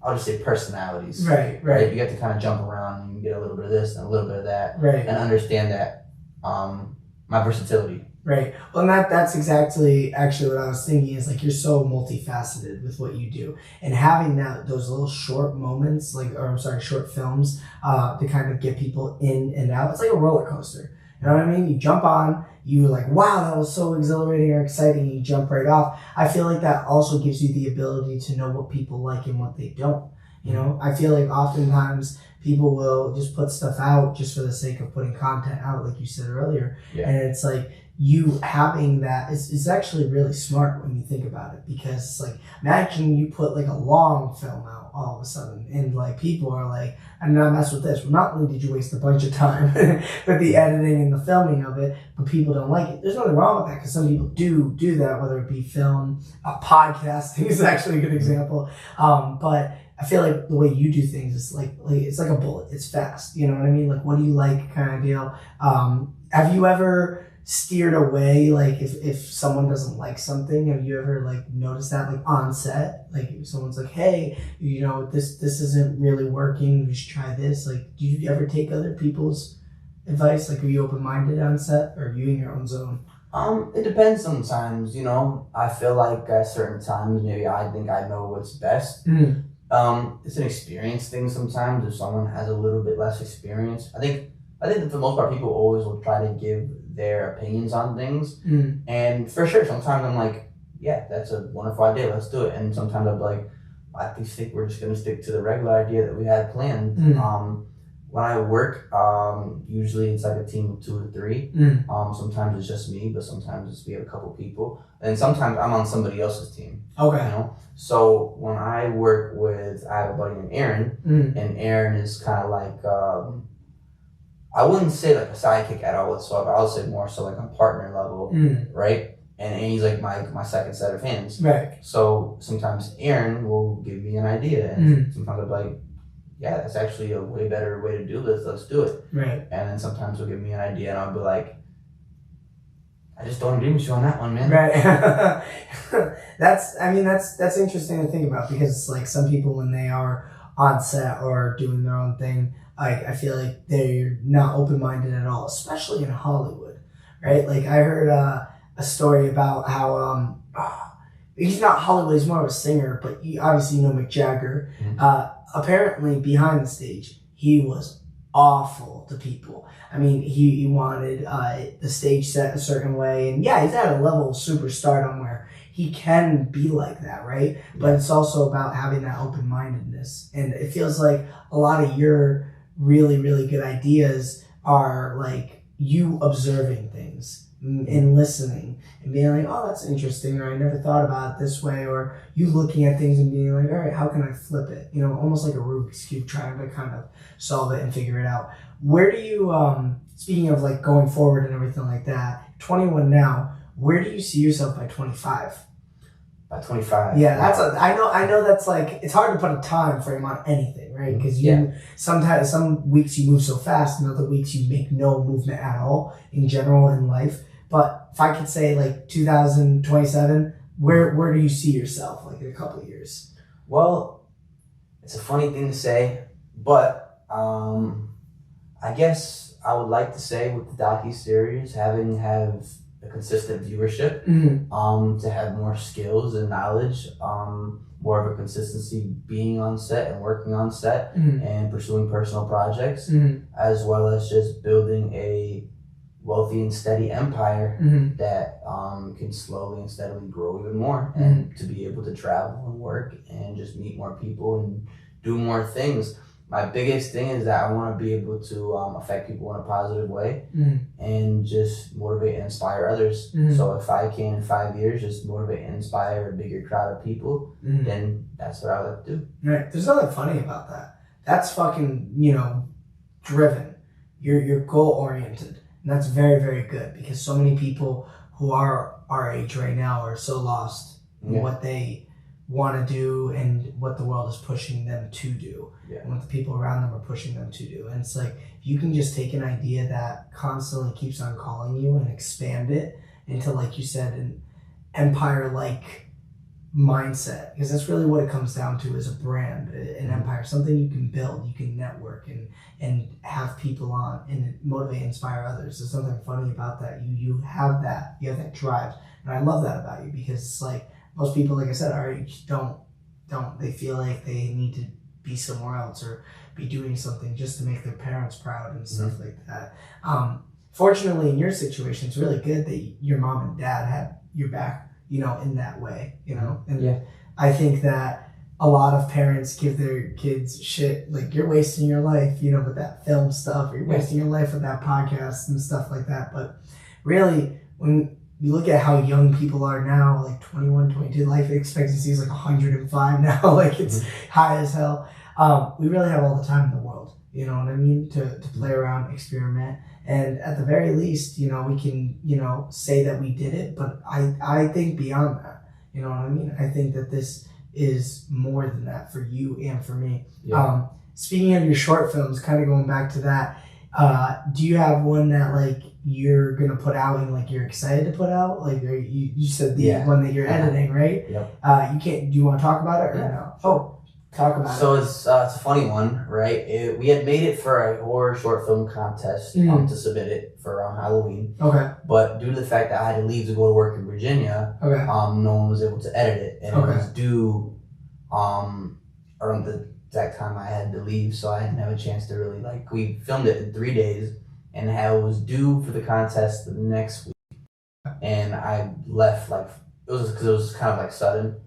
I'll just say personalities. Right. You get to kind of jump around and you get a little bit of this and a little bit of that. And understand that my versatility. Right. Well, and that's exactly actually what I was thinking is like you're so multifaceted with what you do. And having those little short moments, short films to kind of get people in and out. It's like a roller coaster. You know what I mean? You jump on, you were like, wow, that was so exhilarating or exciting, and you jump right off. I feel like that also gives you the ability to know what people like and what they don't. You know, I feel like oftentimes people will just put stuff out just for the sake of putting content out, like you said earlier. And it's like you having that is actually really smart when you think about it, because it's like, imagine you put like a long film out all of a sudden and like people are like, I'm not mess with this. Well, not only did you waste a bunch of time with the editing and the filming of it, but people don't like it. There's nothing wrong with that, because some people do that, whether it be film, podcasting is actually a good example. But I feel like the way you do things is like it's like a bullet. It's fast. You know what I mean? Like, what do you like kind of deal. Have you ever steered away, like if someone doesn't like something? Have you ever like noticed that, like on set, like if someone's like, hey, you know, this isn't really working, we should try this? Like, do you ever take other people's advice? Like, are you open-minded on set, or are you in your own zone? It depends sometimes, you know. I feel like at certain times maybe I think I know what's best. It's an experience thing sometimes. If someone has a little bit less experience, I think that for the most part people always will try to give their opinions on things. And for sure, sometimes I'm like, yeah, that's a wonderful idea, let's do it. And sometimes I'm like, I think we're just going to stick to the regular idea that we had planned. When I work, usually it's like a team of 2 or 3. Sometimes it's just me, but sometimes we have a couple people. And sometimes I'm on somebody else's team. You know? So when I work with, I have a buddy named Aaron, and Aaron is kind of like, I wouldn't say like a sidekick at all whatsoever. I would say more so like on partner level, right? And he's like my second set of hands. So sometimes Aaron will give me an idea, and sometimes I'll be like, yeah, that's actually a way better way to do this. Let's do it. And then sometimes he'll give me an idea, and I'll be like, I just don't agree with you on that one, man. That's interesting to think about, because it's like some people, when they are on set or doing their own thing, I feel like they're not open-minded at all, especially in Hollywood, right? Like I heard a story about how he's not Hollywood, he's more of a singer, but you obviously know Mick Jagger. Apparently behind the stage, he was awful to people. I mean, he wanted the stage set a certain way, and yeah, he's at a level of superstardom where he can be like that, right? But it's also about having that open-mindedness, and it feels like a lot of your really, really good ideas are like you observing things and listening and being like, oh, that's interesting, or I never thought about it this way, or you looking at things and being like, all right, how can I flip it? You know, almost like a Rubik's Cube, trying to kind of solve it and figure it out. Where do you, speaking of like going forward and everything like that, 21 now, where do you see yourself by 25? By 25. Yeah, I know that's like, it's hard to put a time frame on anything, right? Because sometimes, some weeks you move so fast, and other weeks you make no movement at all in general in life. But if I could say like 2027, where do you see yourself like in a couple of years? Well, it's a funny thing to say, but I guess I would like to say with the docu-series, have a consistent viewership, to have more skills and knowledge, more of a consistency being on set and working on set, and pursuing personal projects, as well as just building a wealthy and steady empire that can slowly and steadily grow even more, and to be able to travel and work and just meet more people and do more things. My biggest thing is that I want to be able to affect people in a positive way and just motivate and inspire others. So if I can, in 5 years, just motivate and inspire a bigger crowd of people, then that's what I would like to do. Right. There's nothing funny about that. That's fucking, driven. You're goal oriented. And that's very, very good, because so many people who are our age right now are so lost in what they want to do and what the world is pushing them to do, and what the people around them are pushing them to do. And it's like, if you can just take an idea that constantly keeps on calling you and expand it into, like you said, an empire-like mindset, because that's really what it comes down to, is a brand, an empire, something you can build, you can network and have people on and motivate, inspire others. There's something funny about that. You have that drive, and I love that about you, because it's like, most people, like I said, our age don't. They feel like they need to be somewhere else or be doing something just to make their parents proud and stuff like that. Fortunately, in your situation, it's really good that your mom and dad had your back, in that way, And I think that a lot of parents give their kids shit, like, you're wasting your life, with that film stuff, or you're wasting your life with that podcast and stuff like that. But really, when you look at how young people are now, like 21, 22, life expectancy is like 105 now, like it's high as hell. We really have all the time in the world, you know what I mean, to play around, experiment. And at the very least, we can, say that we did it, but I think beyond that, you know what I mean? I think that this is more than that for you and for me. Yeah. Speaking of your short films, kind of going back to that, do you have one that, like, you're gonna put out and, like, you're excited to put out? Like, you said the one that you're editing, right? Yep. Do you want to talk about it or no? Oh, talk about it. So it's a funny one, right? We had made it for a horror short film contest to submit it for Halloween. Okay. But due to the fact that I had to leave to go to work in Virginia, no one was able to edit it, and it was due around the exact time I had to leave, so I didn't have a chance to really, like, we filmed it in 3 days, and it was due for the contest the next week, and I left, like, it was kind of like sudden,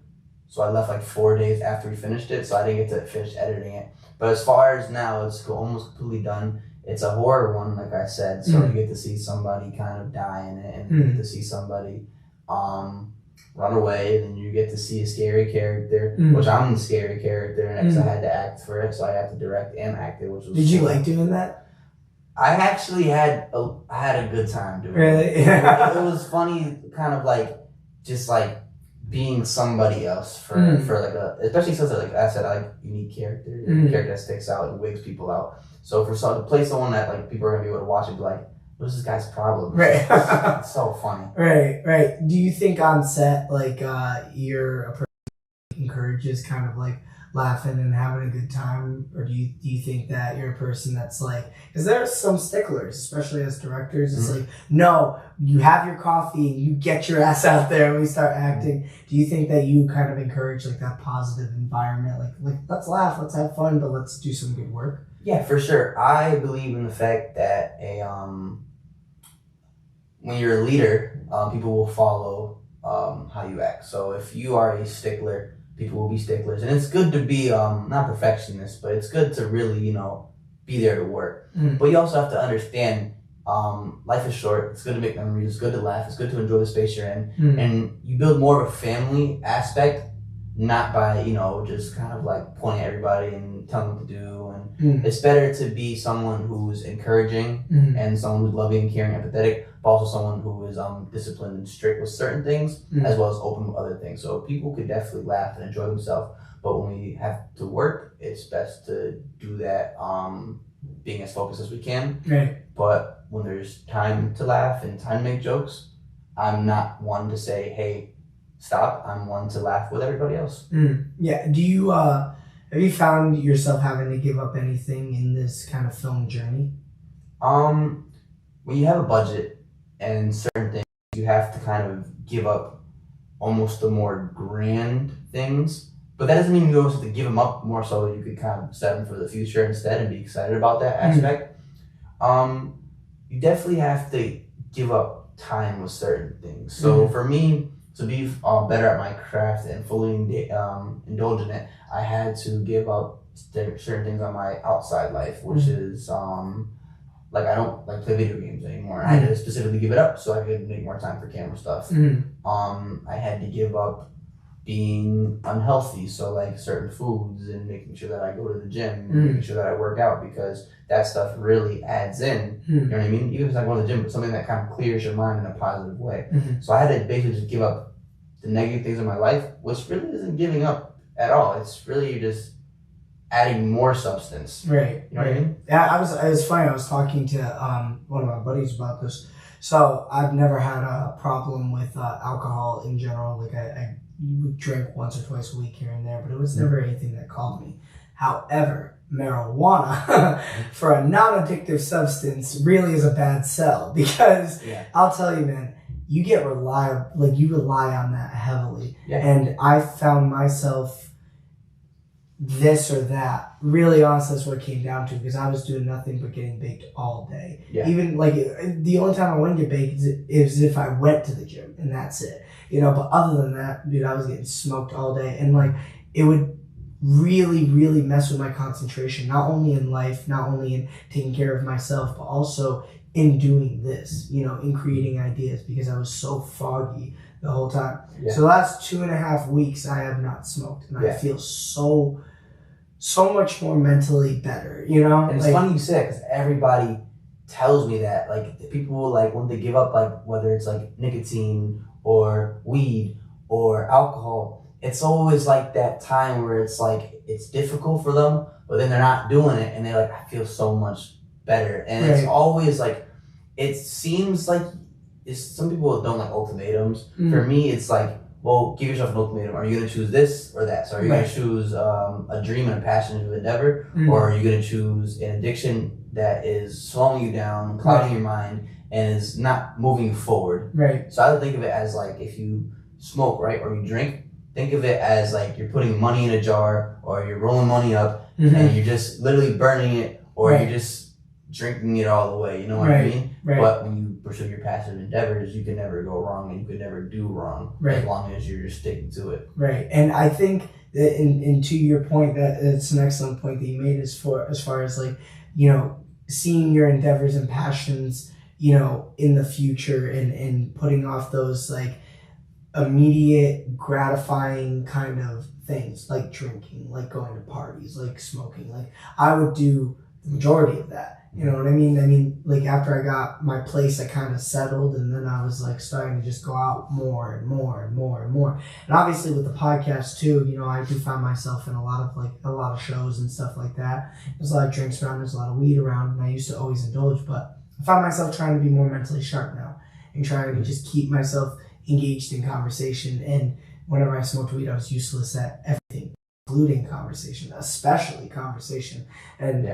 so I left like 4 days after we finished it, so I didn't get to finish editing it. But as far as now, it's almost completely done. It's a horror one, like I said, so you get to see somebody kind of die in it, and you get to see somebody run away, and then you get to see a scary character, which I'm the scary character, and I had to act for it, so I had to direct and act it, which was Did you like doing that? I actually had a good time doing it. Really? It was funny, kind of like, just like being somebody else for like especially since, like I said, I like unique character, a character that sticks out and wigs people out. So to play someone that, like, people are gonna be able to watch and be like, what's this guy's problem? Right. It's so funny. Right. Do you think on set, like, you're a person who encourages kind of like laughing and having a good time, or do you think that you're a person that's like, because there are some sticklers, especially as directors, it's like, no, you have your coffee and you get your ass out there and we start acting. Do you think that you kind of encourage, like, that positive environment, like let's laugh, let's have fun, but let's do some good work? Yeah, for sure. I believe in the fact that when you're a leader, people will follow how you act. So if you are a stickler, people will be sticklers, and it's good to be not perfectionist, but it's good to really be there to work. But you also have to understand life is short. It's good to make memories. It's good to laugh. It's good to enjoy the space you're in, and you build more of a family aspect, not by just kind of like pointing at everybody and telling them what to do. And it's better to be someone who's encouraging and someone who's loving, caring, empathetic, but also someone who is disciplined and strict with certain things, as well as open with other things. So people could definitely laugh and enjoy themselves, but when we have to work, it's best to do that being as focused as we can. Right. But when there's time to laugh and time to make jokes, I'm not one to say, hey, stop. I'm one to laugh with everybody else. Yeah. Do you have you found yourself having to give up anything in this kind of film journey? When you have a budget and certain things, you have to kind of give up almost the more grand things. But that doesn't mean you also have to give them up, more so you could kind of set them for the future instead and be excited about that aspect. You definitely have to give up time with certain things. So for me, to be better at my craft and fully indulge in it, I had to give up certain things on my outside life, which is like I don't like play video games anymore. I had to specifically give it up so I could make more time for camera stuff. I had to give up being unhealthy, so like certain foods and making sure that I go to the gym and making sure that I work out, because that stuff really adds in. You know what I mean? Even if it's not going to the gym, but something that kind of clears your mind in a positive way. So I had to basically just give up the negative things in my life, which really isn't giving up at all. It's really just adding more substance. Right. You know what I mean? Yeah, it was funny. I was talking to one of my buddies about this. So I've never had a problem with alcohol in general. Like I would drink once or twice a week here and there, but it was never anything that called me. However, marijuana for a non-addictive substance really is a bad sell, because I'll tell you, man, you get you rely on that heavily. And I found myself this or that. Really, honestly, that's what it came down to, because I was doing nothing but getting baked all day. Even like the only time I wouldn't get baked is if I went to the gym, and that's it. You know, but other than that, dude, I was getting smoked all day, and like it would really, really mess with my concentration, not only in life, not only in taking care of myself, but also in doing this, you know, in creating ideas, because I was so foggy the whole time. So the last 2.5 weeks, I have not smoked, and I feel so much more mentally better, you know? And it's funny you say it, because everybody tells me that. Like, people will, like, when they give up, like, whether it's, like, nicotine or weed or alcohol, it's always, like, that time where it's, like, it's difficult for them, but then they're not doing it, and they're like, I feel so much better. And it's always, like, it seems like some people don't like ultimatums. For me, it's like, well, give yourself an ultimatum. Are you going to choose this or that? So are you going to choose a dream and a passion of endeavor? Or are you going to choose an addiction that is slowing you down, clouding your mind, and is not moving you forward? So I would think of it as like, if you smoke, right, or you drink, think of it as like you're putting money in a jar, or you're rolling money up, and you're just literally burning it, or you're just drinking it all the way. You know what I mean? But when you pursue your passive endeavors, you can never go wrong, and you can never do wrong as long as you're just sticking to it. And I think that, and to your point, that it's an excellent point that you made as far as like, you know, seeing your endeavors and passions, you know, in the future, and putting off those like immediate gratifying kind of things, like drinking, like going to parties, like smoking. Like I would do the majority of that. You know what I mean? I mean, like after I got my place, I kind of settled, and then I was like starting to just go out more and more and more and more. And obviously with the podcast too, you know, I do find myself in a lot of shows and stuff like that. There's a lot of drinks around, there's a lot of weed around, and I used to always indulge, but I found myself trying to be more mentally sharp now, and trying to just keep myself engaged in conversation. And whenever I smoked weed, I was useless at everything, including conversation, especially conversation. And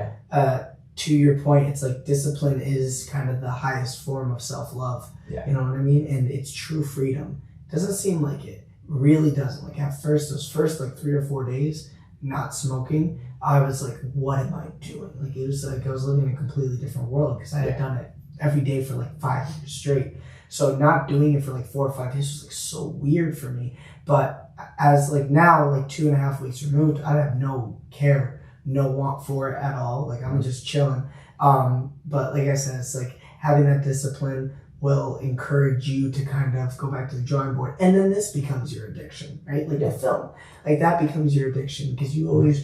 to your point, it's like discipline is kind of the highest form of self-love. You know what I mean? And it's true freedom. Doesn't seem like it. Really doesn't. Like at first, those first like 3 or 4 days not smoking, I was like, what am I doing? Like it was like I was living in a completely different world, because I had done it every day for like 5 years straight. So not doing it for like 4 or 5 days was like so weird for me. But as like now, like 2.5 weeks removed, I have no care, no want for it at all. Like I'm just chilling. But like I said, it's like having that discipline will encourage you to kind of go back to the drawing board. And then this becomes your addiction, right? Like the film, like that becomes your addiction, because you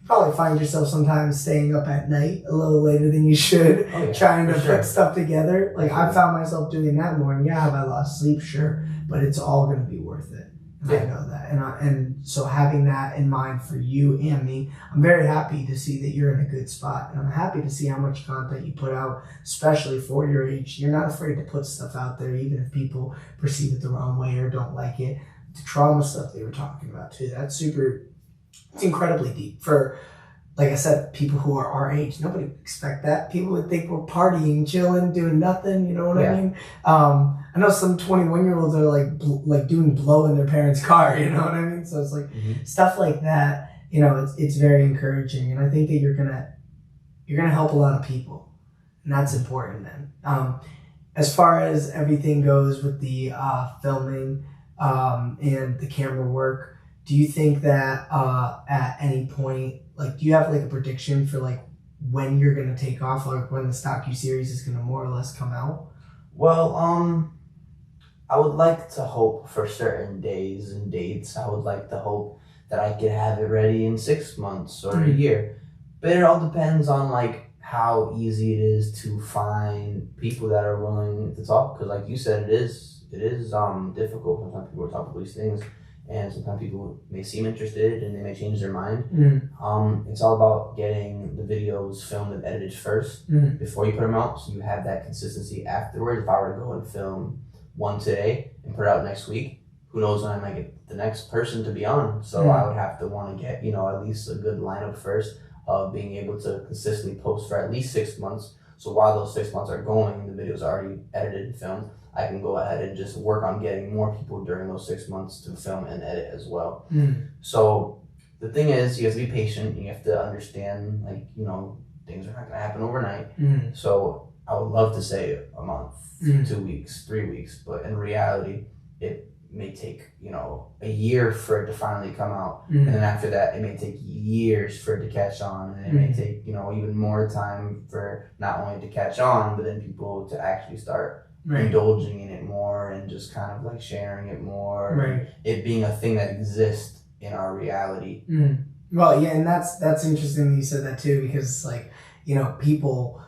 probably find yourself sometimes staying up at night a little later than you should, trying to put stuff together. Like I found myself doing that more, and have I lost sleep? Sure. But it's all going to be worth it. And I know that. And so having that in mind for you and me, I'm very happy to see that you're in a good spot. And I'm happy to see how much content you put out, especially for your age. You're not afraid to put stuff out there, even if people perceive it the wrong way or don't like it. The trauma stuff they were talking about too, it's incredibly deep. For, like I said, people who are our age, nobody would expect that. People would think we're partying, chilling, doing nothing. You know what I mean? I know some 21-year-olds are like doing blow in their parents' car. You know what I mean? So it's like stuff like that. You know, it's very encouraging, and I think that you're gonna help a lot of people, and that's important, man. as far as everything goes with the filming and the camera work, do you think that at any point, like, do you have like a prediction for like when you're gonna take off, like when the docu series is gonna more or less come out? Well, I would like to hope for certain days and dates. I would like to hope that I could have it ready in 6 months or a year. But it all depends on like how easy it is to find people that are willing to talk. Because like you said, it is difficult. Sometimes people talk about these things, and sometimes people may seem interested and they may change their mind. It's all about getting the videos filmed and edited first before you put them out, so you have that consistency afterwards. If I were to go and film one today and put it out next week, who knows when I might get the next person to be on. So I would have to want to get, at least a good lineup first of being able to consistently post for at least 6 months. So while those 6 months are going and the videos are already edited and filmed, I can go ahead and just work on getting more people during those 6 months to film and edit as well. So the thing is, you have to be patient. You have to understand, like, things are not going to happen overnight. So I would love to say a month, 2 weeks, 3 weeks, but in reality, it may take, a year for it to finally come out. And then after that, it may take years for it to catch on. And it may take, even more time for not only to catch on, but then people to actually start indulging in it more and just kind of like sharing it more. It being a thing that exists in our reality. Well, yeah, and that's interesting that you said that too, because like, people,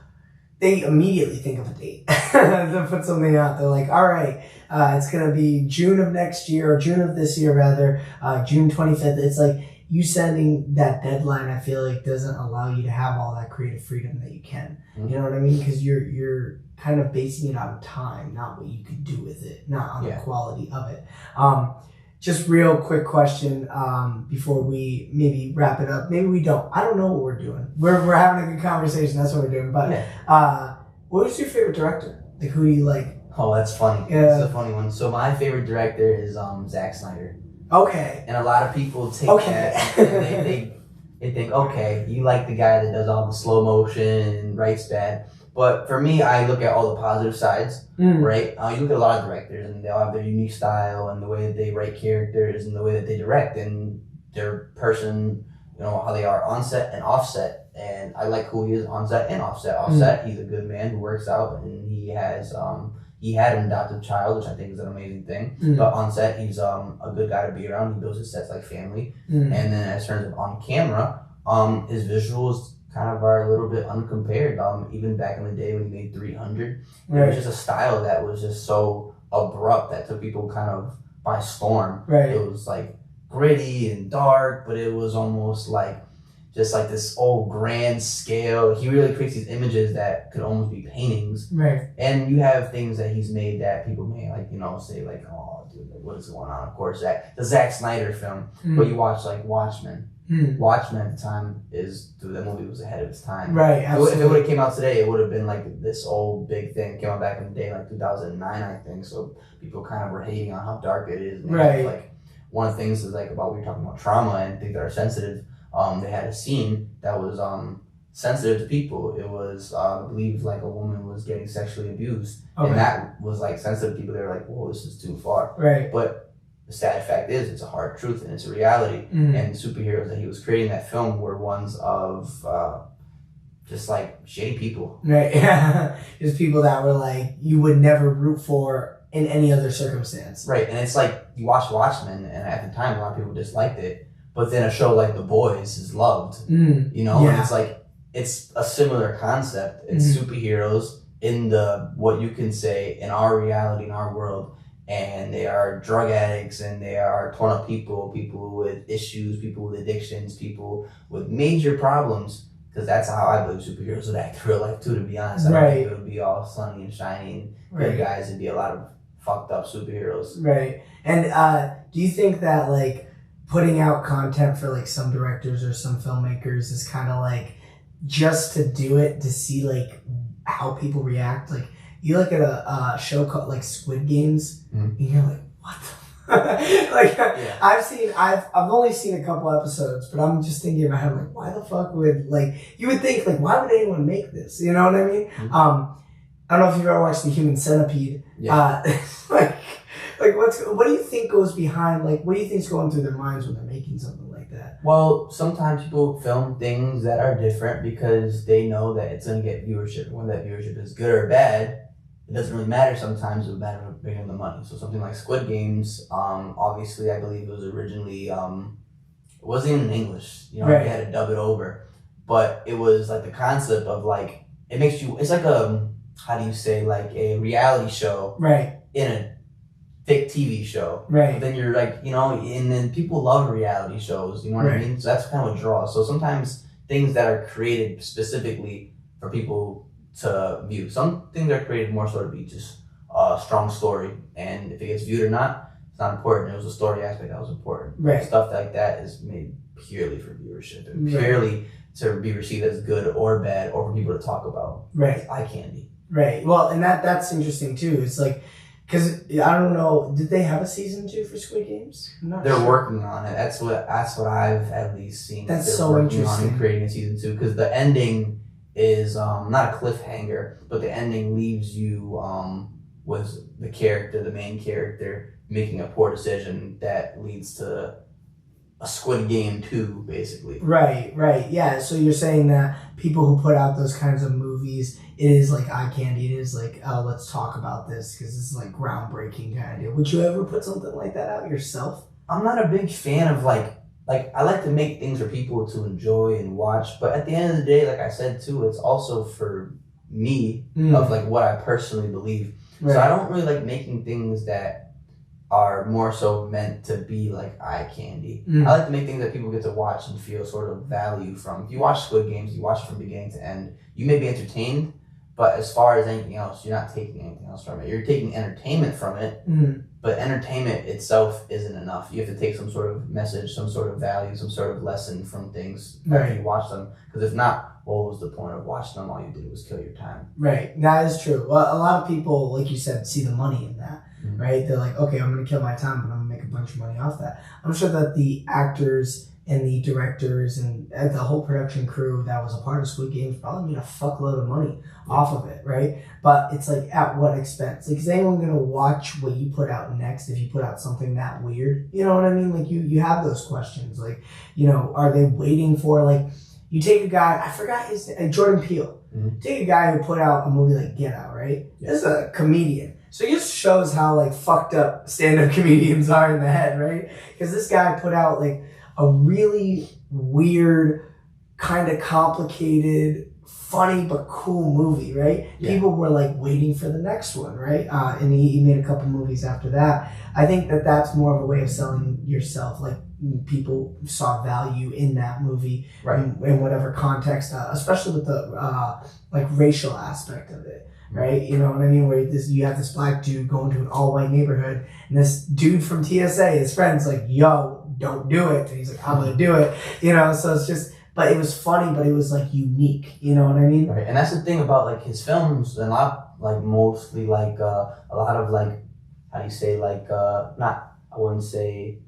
they immediately think of a date to put something out. They're like, all right, it's going to be June of next year, or June of this year rather, June 25th. It's like you sending that deadline, I feel like doesn't allow you to have all that creative freedom that you can. You know what I mean? Because you're kind of basing it on time, not what you could do with it, not on the quality of it. Just real quick question before we maybe wrap it up. Maybe we don't. I don't know what we're doing. We're having a good conversation. That's what we're doing. But what was your favorite director? Like, who do you like? Oh, that's funny. Yeah. It's a funny one. So my favorite director is Zack Snyder. Okay. And a lot of people take that and they think, okay, you like the guy that does all the slow motion and writes bad. But for me, I look at all the positive sides, right? You look at a lot of directors, and they all have their unique style and the way that they write characters and the way that they direct and their person, how they are on set and off set. And I like who he is on set and off set. Off set, he's a good man who works out, and he had an adoptive child, which I think is an amazing thing. But on set, he's a good guy to be around. He builds his sets like family. And then as terms of on camera, his visuals kind of are a little bit uncompared. Even back in the day when he made 300, it was just a style that was just so abrupt that took people kind of by storm. It was like gritty and dark, but it was almost like just like this old grand scale. He really creates these images that could almost be paintings. And you have things that he's made that people may like, say like, oh, dude, like, what is going on? Of course, the Zack Snyder film. But you watch like Watchmen. Watchmen at the time that movie was ahead of its time. If it would have came out today, it would have been like this old big thing. It came out back in the day, like 2009, I think. So people kind of were hating on how dark it is. And like one of the things is like about, we were talking about trauma and things that are sensitive. They had a scene that was sensitive to people. It was, I believe, like a woman was getting sexually abused, and that was like sensitive to people. They were like, "Whoa, this is too far." But the sad fact is, it's a hard truth and it's a reality. And the superheroes that he was creating in that film were ones of just like shitty people. Just people that were like you would never root for in any other circumstance. And it's like you watch Watchmen, and at the time a lot of people disliked it. But then a show like The Boys is loved, and it's like, it's a similar concept. It's superheroes in what you can say in our reality, in our world, and they are drug addicts, and they are torn up people with issues, people with addictions, people with major problems, because that's how I believe superheroes would act in real life too, to be honest. I don't think it would be all sunny and shiny and good guys. It'd be a lot of fucked up superheroes. And do you think that like putting out content for like some directors or some filmmakers is kind of like just to do it to see like how people react? Like you look at a show called like Squid Games, and you're like, what the I've only seen a couple episodes, but I'm just thinking about how, like, why the fuck would, like, you would think, like, why would anyone make this? You know what I mean? I don't know if you've ever watched The Human Centipede. Yeah. Like what do you think goes behind, like, what do you think's going through their minds when they're making something like that? Well, sometimes people film things that are different because they know that it's going to get viewership. And whether that viewership is good or bad, it doesn't really matter sometimes. It would matter bringing the money. So something like Squid Games, obviously I believe it was originally, it wasn't even in English. You know, Right. They had to dub it over. But it was like the concept of like, it makes you, it's like how do you say, like a reality show. Right. In a fake TV show. Right. But then you're like, you know, and then people love reality shows, you know what I mean? So that's kind of a draw. So sometimes things that are created specifically for people to view. Some things are created more so to be just a strong story. And if it gets viewed or not, it's not important. It was the story aspect that was important. Right. Stuff like that is made purely for viewership and purely to be received as good or bad or for people to talk about. Right. It's eye candy. Right. Well, and that's interesting too. It's like, because I don't know, did they have a season 2 for Squid Games? They're working on it. That's what I've at least seen. That's They're so working interesting. on creating a season 2 because the ending is not a cliffhanger, but the ending leaves you with the main character, making a poor decision that leads to a Squid Game 2, basically. Right. Yeah. So you're saying that people who put out those kinds of movies, it is like eye candy. It is like, oh, let's talk about this because this is like groundbreaking kind of deal. Would you ever put something like that out yourself? I'm not a big fan of like I like to make things for people to enjoy and watch, but at the end of the day, like I said too, it's also for me of like what I personally believe. Right. So I don't really like making things that are more so meant to be like eye candy. I like to make things that people get to watch and feel sort of value from. If you watch Squid Games, you watch it from beginning to end, you may be entertained, but as far as anything else, you're not taking anything else from it. You're taking entertainment from it, but entertainment itself isn't enough. You have to take some sort of message, some sort of value, some sort of lesson from things after you watch them. Because if not, what was the point of watching them? All you did was kill your time. Right. That is true. Well, a lot of people, like you said, see the money in that. Right? They're like, okay, I'm going to kill my time, but I'm going to make a bunch of money off that. I'm sure that the actors and the directors and the whole production crew that was a part of Squid Games probably made a fuckload of money off of it, right? But it's like, at what expense? Like, is anyone going to watch what you put out next if you put out something that weird? You know what I mean? Like, you have those questions. Like, you know, are they waiting for, like, you take a guy, I forgot his name, Jordan Peele. Take a guy who put out a movie like Get Out, right? This is a comedian. So it just shows how like fucked up stand-up comedians are in the head, right? Because this guy put out like a really weird, kind of complicated, funny but cool movie, right? Yeah. People were like waiting for the next one, right? And he made a couple movies after that. I think that that's more of a way of selling yourself. Like people saw value in that movie, right? In whatever context, especially with the like racial aspect of it. Right, you know what I mean? Where you have this black dude going to an all-white neighborhood, and this dude from TSA, his friend's like, "Yo, don't do it," and he's like, "I'm gonna do it," you know. So it's just, but it was funny, but it was like unique, you know what I mean? Right, and that's the thing about like his films, and a lot like mostly like a lot of like, how do you say, like not, I wouldn't say,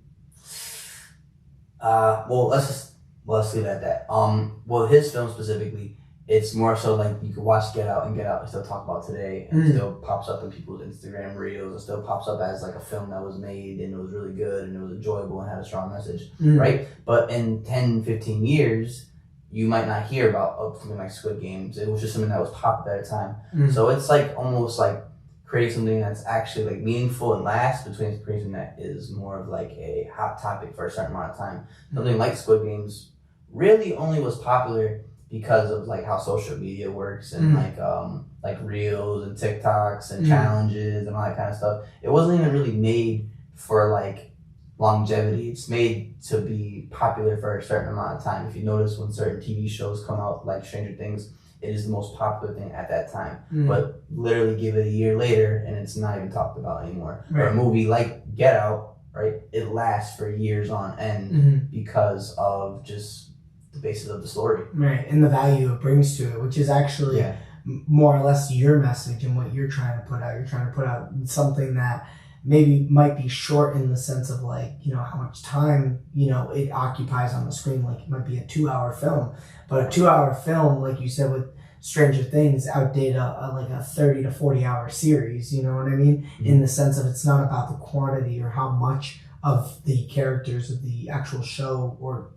well let's leave it at that. Well, his film specifically, it's more so like you can watch Get Out and still talk about today, and it still pops up in people's Instagram reels. It still pops up as like a film that was made and it was really good and it was enjoyable and had a strong message, right? But in 10, 15 years, you might not hear about something like Squid Games. It was just something that was popular at the time. So it's like almost like creating something that's actually like meaningful and lasts between creating that is more of like a hot topic for a certain amount of time. Something like Squid Games really only was popular because of like how social media works and like reels and TikToks and challenges and all that kind of stuff. It wasn't even really made for like longevity. It's made to be popular for a certain amount of time. If you notice when certain TV shows come out, like Stranger Things, it is the most popular thing at that time. But literally give it a year later and it's not even talked about anymore. Or a movie like Get Out, right? It lasts for years on end because of just the basis of the story. Right, and the value it brings to it, which is actually more or less your message and what you're trying to put out. You're trying to put out something that maybe might be short in the sense of like, you know, how much time, you know, it occupies on the screen. Like it might be a 2-hour film, but a 2-hour film, like you said, with Stranger Things outdid like a 30 to 40 hour series, you know what I mean? Mm-hmm. In the sense of it's not about the quantity or how much of the characters of the actual show or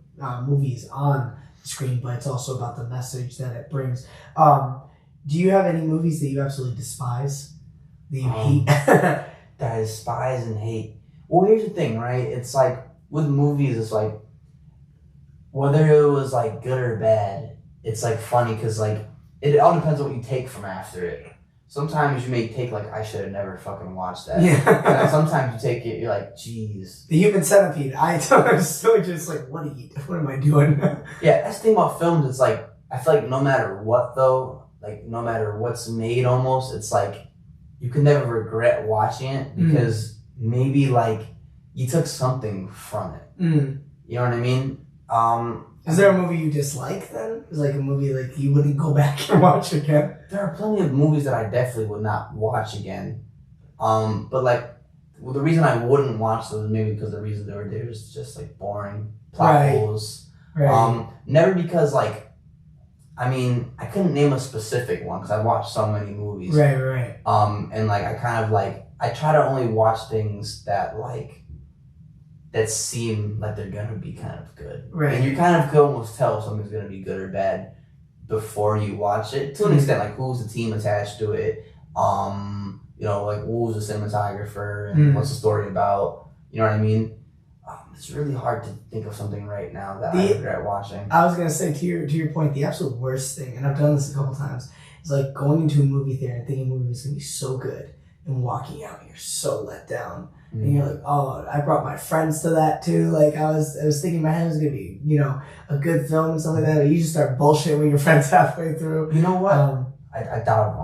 movies on the screen, but it's also about the message that it brings. Do you have any movies that you absolutely despise? That you hate? That I despise and hate. Well, here's the thing, right? It's like, with movies, it's like, whether it was like good or bad, it's like funny because like, it all depends on what you take from after it. Sometimes you may take like, I should have never fucking watched that. Yeah. And then sometimes you take it, you're like, geez. The Human Centipede. I'm still just like, what am I doing? Yeah, that's the thing about films. It's like, I feel like no matter what though, like no matter what's made almost, it's like, you can never regret watching it because maybe like you took something from it. You know what I mean? Is there a movie you dislike then? Is like a movie like you wouldn't go back and watch again? There are plenty of movies that I definitely would not watch again. But like, well, the reason I wouldn't watch those maybe because the reason they were there is just like boring plot holes. Right. Never because like, I mean, I couldn't name a specific one because I watched so many movies. Right. And like I kind of like I try to only watch things that seem like they're gonna be kind of good. Right. And you kind of can almost tell if something's gonna be good or bad before you watch it. To an extent, like who's the team attached to it? You know, like who's the cinematographer and what's the story about? You know what I mean? It's really hard to think of something right now that I regret watching. I was gonna say to your point, the absolute worst thing, and I've done this a couple times, is like going into a movie theater and thinking a movie is gonna be so good, and walking out and you're so let down. And you're like, oh, I brought my friends to that too. Like I was thinking in my head it was gonna be, you know, a good film and something like that. But you just start bullshitting with your friends halfway through. You know what? I thought of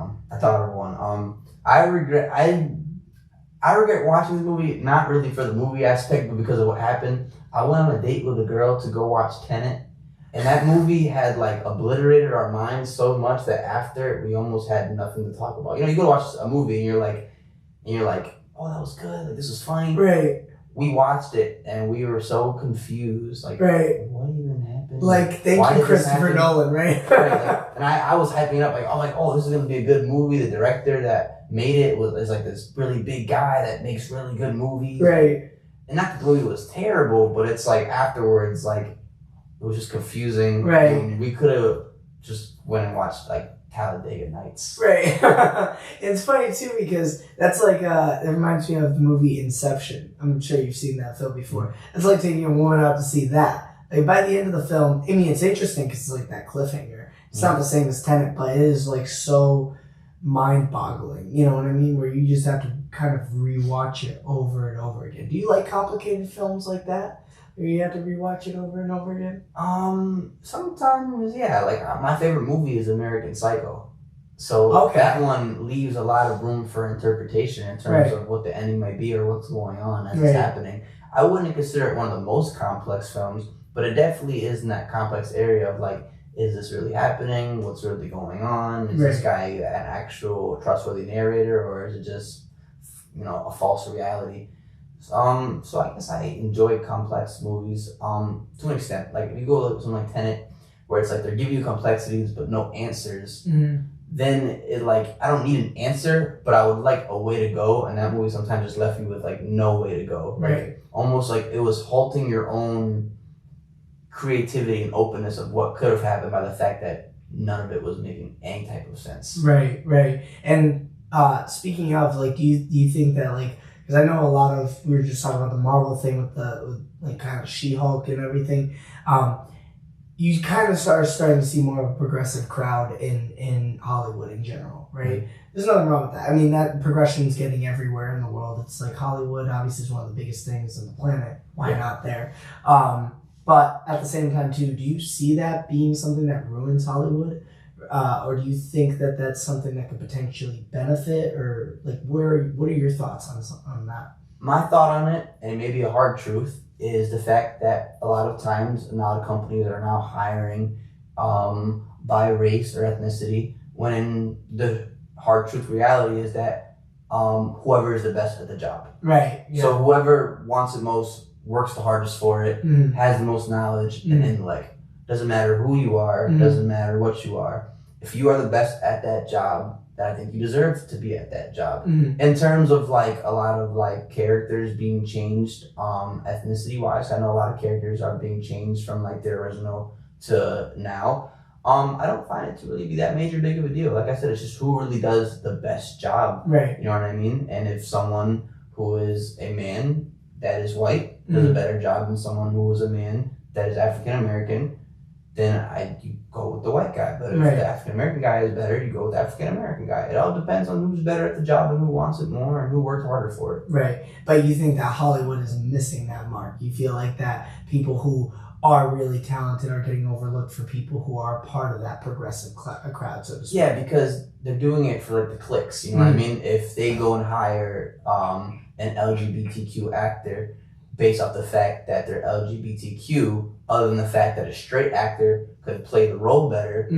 one. I regret watching this movie, not really for the movie aspect, but because of what happened. I went on a date with a girl to go watch Tenet, and that movie had like obliterated our minds so much that after we almost had nothing to talk about. You know, you go watch a movie and you're like, oh, that was good. Like, this was funny. Right. We watched it and we were so confused. Like, what even happened? Like, thank you, Christopher Nolan, right? Like, and I was hyping up, like, I'm like, oh, this is going to be a good movie. The director that made it is like this really big guy that makes really good movies. Right. And not that the movie was terrible, but it's like afterwards, like, it was just confusing. Right. And we could have just went and watched, like, Talladega Nights. Right. It's funny too because that's like it reminds me of the movie Inception. I'm sure you've seen that film before. It's like taking a woman out to see that. Like by the end of the film, I mean it's interesting because it's like that cliffhanger. It's not the same as Tenet, but it is like so mind-boggling. You know what I mean? Where you just have to kind of rewatch it over and over again. Do you like complicated films like that? Or you have to rewatch it over and over again? Sometimes, yeah. Like, my favorite movie is American Psycho. So that one leaves a lot of room for interpretation in terms of what the ending might be or what's going on as it's happening. I wouldn't consider it one of the most complex films, but it definitely is in that complex area of, like, is this really happening? What's really going on? Is this guy an actual trustworthy narrator, or is it just, you know, a false reality? So I guess I enjoy complex movies to an extent. Like if you go to something like Tenet, where it's like they're giving you complexities but no answers, then it like I don't need an answer, but I would like a way to go. And that movie sometimes just left me with like no way to go. Like almost like it was halting your own creativity and openness of what could have happened by the fact that none of it was making any type of sense. Right. And speaking of, like, do you think that like, because I know a lot of, we were just talking about the Marvel thing with like kind of She-Hulk and everything. You kind of starting to see more of a progressive crowd in Hollywood in general, right? There's nothing wrong with that. I mean, that progression is getting everywhere in the world. It's like Hollywood obviously is one of the biggest things on the planet. Why not there? But at the same time too, do you see that being something that ruins Hollywood? Or do you think that that's something that could potentially benefit, or like what are your thoughts on that? My thought on it, and it may be a hard truth, is the fact that a lot of times a lot of companies are now hiring by race or ethnicity, when the hard truth reality is that whoever is the best at the job. Right. Yeah. So whoever wants it most, works the hardest for it, has the most knowledge and intellect. Doesn't matter who you are, doesn't matter what you are. if you are the best at that job, then I think you deserve to be at that job. Mm-hmm. In terms of like a lot of like characters being changed, ethnicity wise, I know a lot of characters are being changed from like their original to now. I don't find it to really be that big of a deal. Like I said, it's just who really does the best job. Right. You know what I mean? And if someone who is a man that is white does a better job than someone who is a man that is African American, then you go with the white guy. But if the African American guy is better, you go with the African American guy. It all depends on who's better at the job and who wants it more and who worked harder for it. Right. But you think that Hollywood is missing that mark? You feel like that people who are really talented are getting overlooked for people who are part of that progressive crowd, so to speak. Yeah, because they're doing it for like the clicks. You know what I mean? If they go and hire an LGBTQ actor based off the fact that they're LGBTQ, other than the fact that a straight actor could play the role better,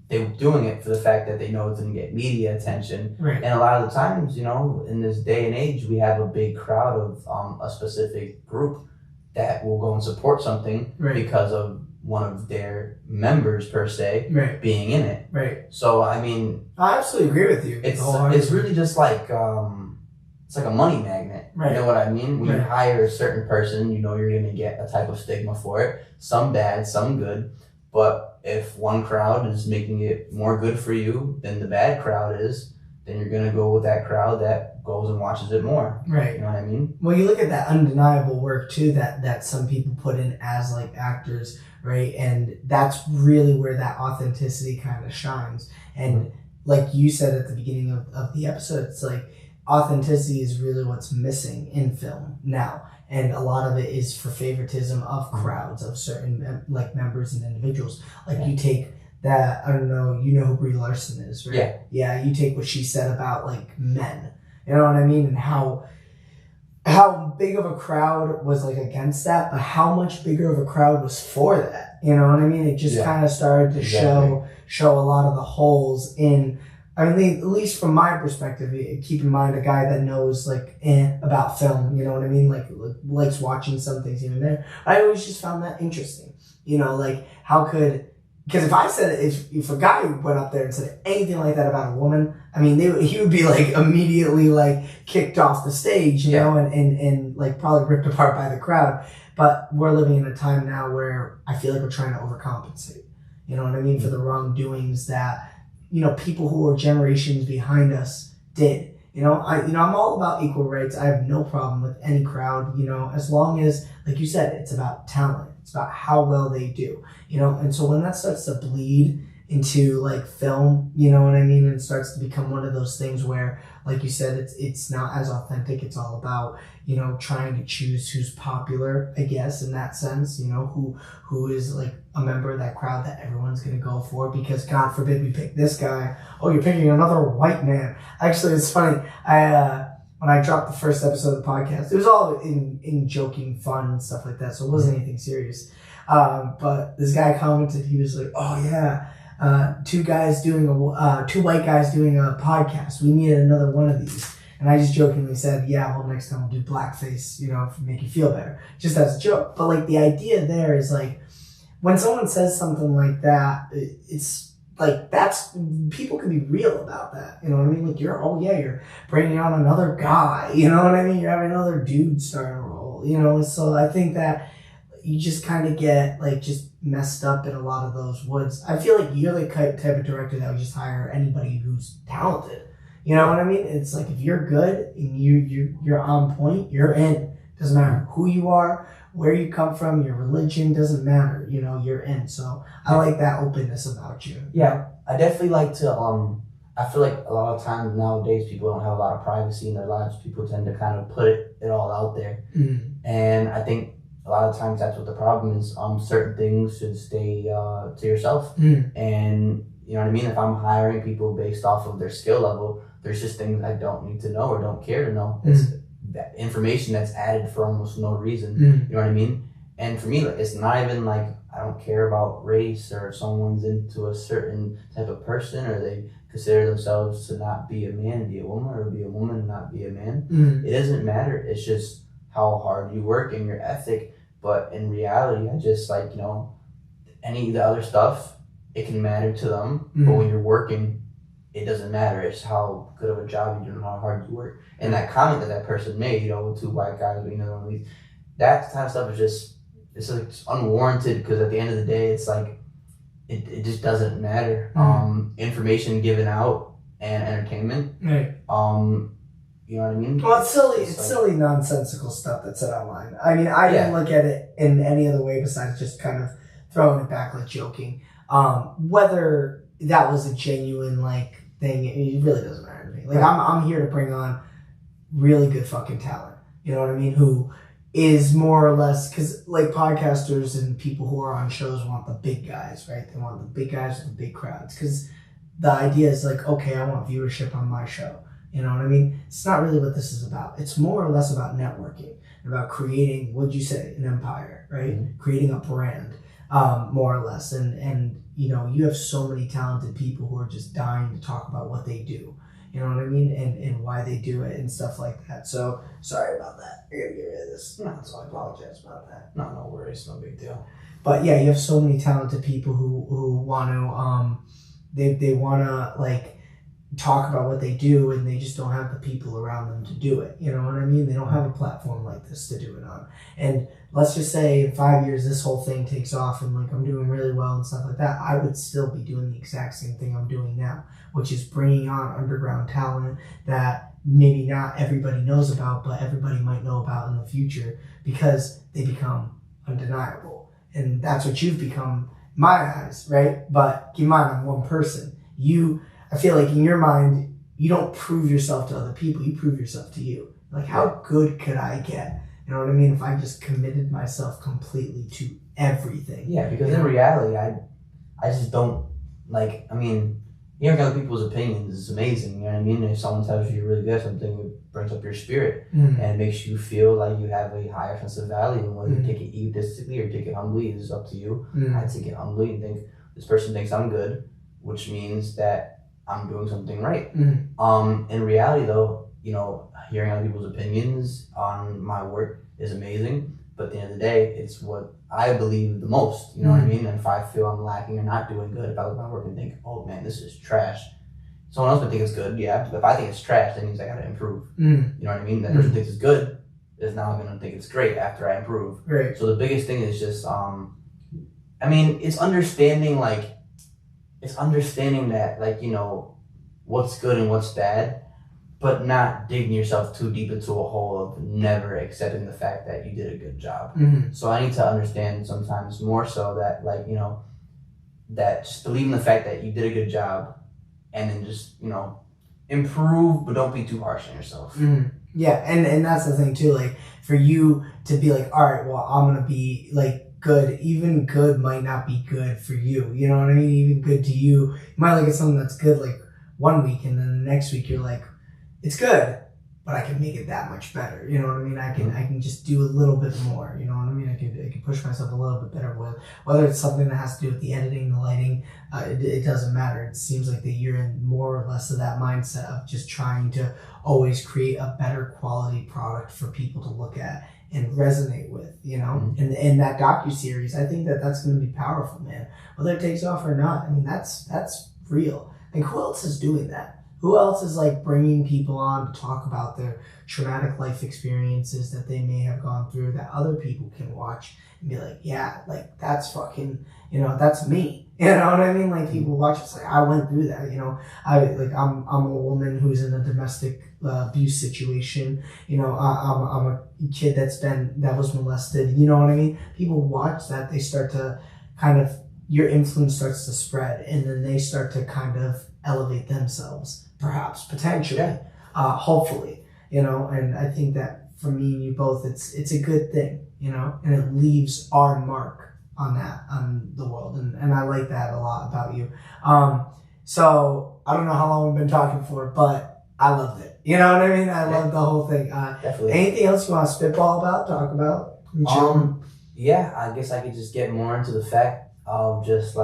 they're doing it for the fact that they know it's going to get media attention. Right. And a lot of the times, you know, in this day and age, we have a big crowd of a specific group that will go and support something because of one of their members per se being in it. Right. So I mean, I absolutely agree with you. It's really just like it's like a money magnet. Right. You know what I mean? When you hire a certain person, you know you're gonna get a type of stigma for it. Some bad, some good. But if one crowd is making it more good for you than the bad crowd is, then you're gonna go with that crowd that goes and watches it more. Right. You know what I mean? Well, you look at that undeniable work too that some people put in as like actors, right? And that's really where that authenticity kind of shines. And like you said at the beginning of the episode, it's like authenticity is really what's missing in film now. And a lot of it is for favoritism of crowds, of certain like members and individuals. Like you take that, I don't know, you know who Brie Larson is, right? Yeah. Yeah, you take what she said about like men, you know what I mean? And how big of a crowd was like against that, but how much bigger of a crowd was for that. You know what I mean? It just kind of started to show a lot of the holes in, I mean, at least from my perspective, keep in mind a guy that knows like about film, you know what I mean? Like likes watching some things here and there. I always just found that interesting. You know, like how could, because if I said if a guy went up there and said anything like that about a woman, I mean, he would be like immediately like kicked off the stage, you know, and like probably ripped apart by the crowd. But we're living in a time now where I feel like we're trying to overcompensate, you know what I mean, for the wrongdoings that, you know, people who are generations behind us did. I'm all about equal rights. I have no problem with any crowd, you know, as long as, like you said, it's about talent. It's about how well they do, you know. And so when that starts to bleed into like film, you know what I mean, and it starts to become one of those things where, like you said, it's not as authentic. It's all about, you know, trying to choose who's popular, I guess, in that sense, you know, who is like a member of that crowd that everyone's going to go for, because God forbid we pick this guy. Oh, you're picking another white man. Actually, it's funny. When I dropped the first episode of the podcast, it was all in joking fun and stuff like that, so it wasn't anything serious. But this guy commented, he was like, "Oh yeah, two white guys doing a podcast. We needed another one of these." And I just jokingly said, "Yeah, well, next time we'll do blackface, you know, to make you feel better," just as a joke. But like the idea there is like, when someone says something like that, it's like, that's, people can be real about that, you know what I mean? Like you're bringing on another guy, you know what I mean? You're having another dude start a role, you know? So I think that you just kind of get like just messed up in a lot of those woods. I feel like you're the type of director that would just hire anybody who's talented, you know what I mean? It's like, if you're good and you're on point, you're in. Doesn't matter who you are, where you come from, your religion, doesn't matter, you know, you're in. So I like that openness about you. Yeah, I definitely like to, I feel like a lot of times nowadays people don't have a lot of privacy in their lives. People tend to kind of put it all out there. And I think a lot of times that's what the problem is. Certain things should stay to yourself. And you know what I mean? If I'm hiring people based off of their skill level, there's just things I don't need to know or don't care to know. It's that information that's added for almost no reason. You know what I mean? And for me, like, it's not even like I don't care about race, or if someone's into a certain type of person, or they consider themselves to not be a man and be a woman, or be a woman and not be a man. It doesn't matter. It's just how hard you work and your ethic. But in reality, I just, like, you know, any of the other stuff, it can matter to them, but when you're working, it doesn't matter. It's how good of a job you do and how hard you work. And that comment that person made, two white guys, that kind of stuff is just, it's unwarranted, because at the end of the day, it's like, it just doesn't matter. Information given out and entertainment. Right. You know what I mean? Well, it's silly. It's silly, nonsensical stuff that's said online. I mean, I didn't look at it in any other way besides just kind of throwing it back, like joking. Whether that was a genuine thing, it really doesn't matter to me. Like, I'm here to bring on really good fucking talent. You know what I mean? Who is more or less, because podcasters and people who are on shows want the big guys, right? They want the big guys with the big crowds, because the idea is okay, I want viewership on my show. You know what I mean? It's not really what this is about. It's more or less about networking, about creating, what'd you say, an empire, right? Mm-hmm. Creating a brand, more or less. And you have so many talented people who are just dying to talk about what they do. You know what I mean? And why they do it and stuff like that. So, sorry about that. I gotta get rid of this. No, so I apologize about that. No worries. No big deal. But yeah, you have so many talented people who want to, they want to, talk about what they do, and they just don't have the people around them to do it. You know what I mean? They don't have a platform like this to do it on. And let's just say in 5 years this whole thing takes off and I'm doing really well and stuff like that, I would still be doing the exact same thing I'm doing now, which is bringing on underground talent that maybe not everybody knows about, but everybody might know about in the future, because they become undeniable. And that's what you've become in my eyes, right? But keep in mind, I'm one person. I feel like in your mind, you don't prove yourself to other people. You prove yourself to you. How good could I get? You know what I mean? If I just committed myself completely to everything. Yeah, because in reality, I just don't, hearing other people's opinions is amazing. You know what I mean? If someone tells you you're really good at something, it brings up your spirit. And it makes you feel like you have a higher sense of value. And whether you take it egotistically or take it humbly is up to you. I take it humbly and think, this person thinks I'm good, which means that I'm doing something right. In reality, though, hearing other people's opinions on my work is amazing, but at the end of the day, it's what I believe the most. You know what I mean? And if I feel I'm lacking or not doing good, if I look at my work and think, oh man, this is trash, someone else might think it's good. Yeah, but if I think it's trash, that means I gotta improve. You know what I mean? That person thinks it's good is now gonna think it's great after I improve. Right. So the biggest thing is just, it's understanding that, what's good and what's bad, but not digging yourself too deep into a hole of never accepting the fact that you did a good job. So I need to understand sometimes more so that, that just believe in the fact that you did a good job, and then just, improve, but don't be too harsh on yourself. Yeah, and that's the thing too, for you to be all right, well, I'm gonna be good. Even good might not be good for you. You know what I mean? Even good to you might look at something that's good 1 week, and then the next week you're it's good, but I can make it that much better. You know what I mean? I can just do a little bit more. You know what I mean? I can push myself a little bit better with, whether it's something that has to do with the editing, the lighting. It doesn't matter. It seems like that you're in more or less of that mindset of just trying to always create a better quality product for people to look at and resonate with, and that docuseries, I think that's going to be powerful, man. Whether it takes off or not, I mean, that's real. Who else is doing that? Who else is bringing people on to talk about their traumatic life experiences that they may have gone through, that other people can watch and be that's fucking, that's me. You know what I mean? People watch it's I went through that. I'm a woman who's in a domestic abuse situation. I'm a kid that was molested. You know what I mean? People watch that, they start to your influence starts to spread, and then they start to elevate themselves, perhaps, potentially, hopefully, and I think that for me and you both, it's a good thing, and it leaves our mark on the world, and I like that a lot about you. So I don't know how long we've been talking for, but I loved it. You know what I mean? I loved the whole thing. Definitely. Anything else you want to spitball about, talk about? Yeah, I guess I could just get more into the fact of just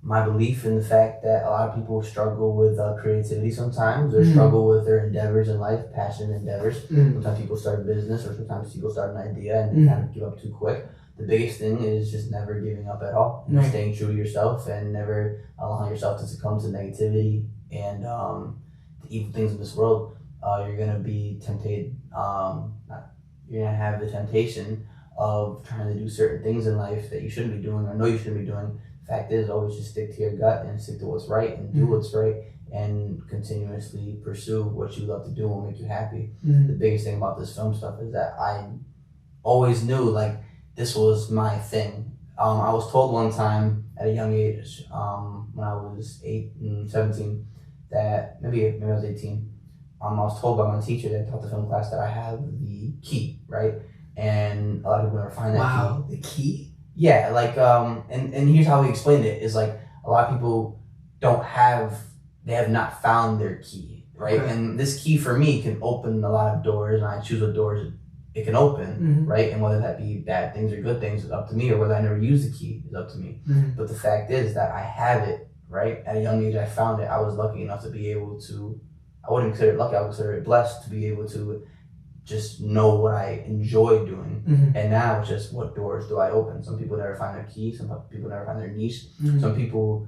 my belief in the fact that a lot of people struggle with creativity sometimes, or struggle with their endeavors in life, passion endeavors. Sometimes people start a business, or sometimes people start an idea and they give up too quick. the biggest thing is just never giving up at all, and staying true to yourself, and never allowing yourself to succumb to negativity and the evil things of this world. You're gonna be tempted. You're gonna have the temptation of trying to do certain things in life that you shouldn't be doing or know you shouldn't be doing. Fact is, always just stick to your gut and stick to what's right and do what's right and continuously pursue what you love to do and will make you happy. The biggest thing about this film stuff is that I always knew like this was my thing. I was told one time at a young age, when I was 17, that maybe I was 18. I was told by my teacher that taught the film class that I have the key, right? And a lot of people never find that key. Wow, the key? Yeah, like, and here's how he explained it, is like, a lot of people they have not found their key, right? Okay. And this key for me can open a lot of doors, and I choose what doors it can open, right? And whether that be bad things or good things is up to me, or whether I never use the key is up to me. But the fact is that I have it, right? At a young age, I found it. I was lucky enough to be able to, I wouldn't consider it lucky, I would consider it blessed to be able to just know what I enjoy doing. And now it's just, what doors do I open? Some people never find their key, some people never find their niche, some people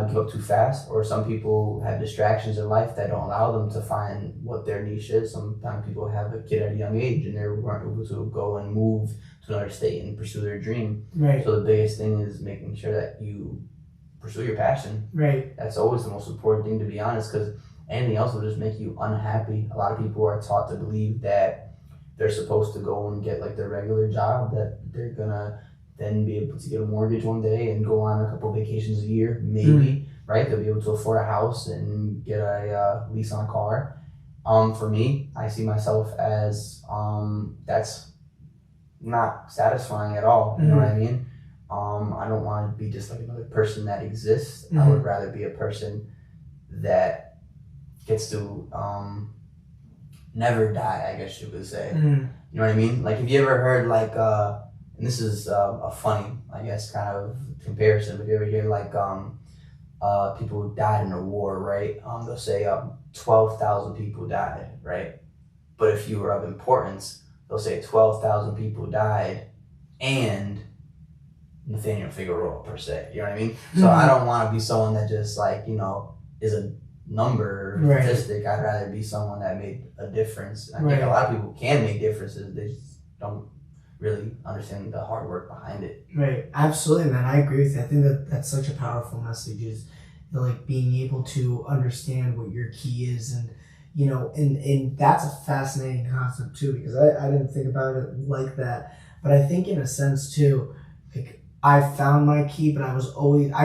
give up too fast, or some people have distractions in life that don't allow them to find what their niche is. Sometimes people have a kid at a young age and they weren't able to go and move to another state and pursue their dream. Right. So the biggest thing is making sure that you pursue your passion. Right. That's always the most important thing, to be honest, because anything else will just make you unhappy. A lot of people are taught to believe that they're supposed to go and get like their regular job, that they're gonna then be able to get a mortgage one day and go on a couple vacations a year, maybe, right? They'll be able to afford a house and get a lease on a car. For me, I see myself as that's not satisfying at all. You know what I mean? I don't want to be just like another person that exists. I would rather be a person that gets to never die, I guess you could say. You know what I mean? Like, have you ever heard like, and this is a funny, I guess, kind of comparison, but you ever hear like people who died in a war, right? They'll say 12,000 people died, right? But if you were of importance, they'll say 12,000 people died and Nathaniel Figueroa, per se. You know what I mean? So I don't want to be someone that just like, you know, is a number statistic. I'd rather be someone that made a difference. I think a lot of people can make differences. They just don't really understand the hard work behind it. Right. Absolutely, man. I agree with you. I think that that's such a powerful message, is, you know, like being able to understand what your key is. And, you know, and that's a fascinating concept too, because I didn't think about it like that. But I think in a sense too, like, I found my key, but I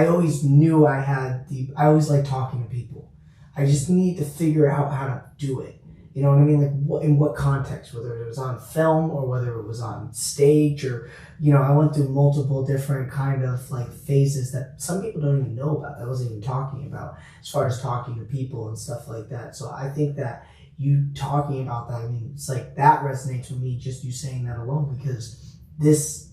always knew I always liked talking to people. I just need to figure out how to do it. You know what I mean? Like, in what context, whether it was on film or whether it was on stage, or, you know, I went through multiple different kind of like phases that some people don't even know about, that I wasn't even talking about, as far as talking to people and stuff like that. So I think that you talking about that, I mean, it's like that resonates with me, just you saying that alone, because this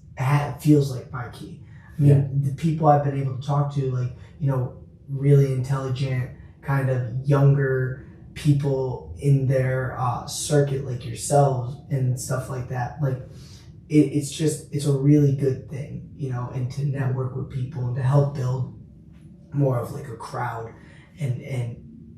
feels like my key. I mean, the people I've been able to talk to, like, you know, really intelligent, kind of younger people in their circuit, like yourselves and stuff like that, like it's a really good thing, you know, and to network with people and to help build more of like a crowd, and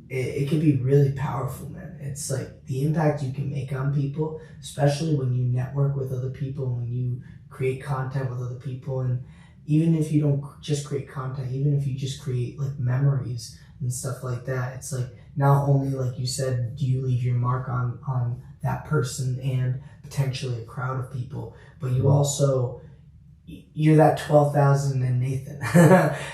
it can be really powerful, man. It's like the impact you can make on people, especially when you network with other people, when you create content with other people. And even if you don't just create content, even if you just create like memories and stuff like that, it's like, not only, like you said, do you leave your mark on that person and potentially a crowd of people, but you also, you're that 12,000 and Nathan.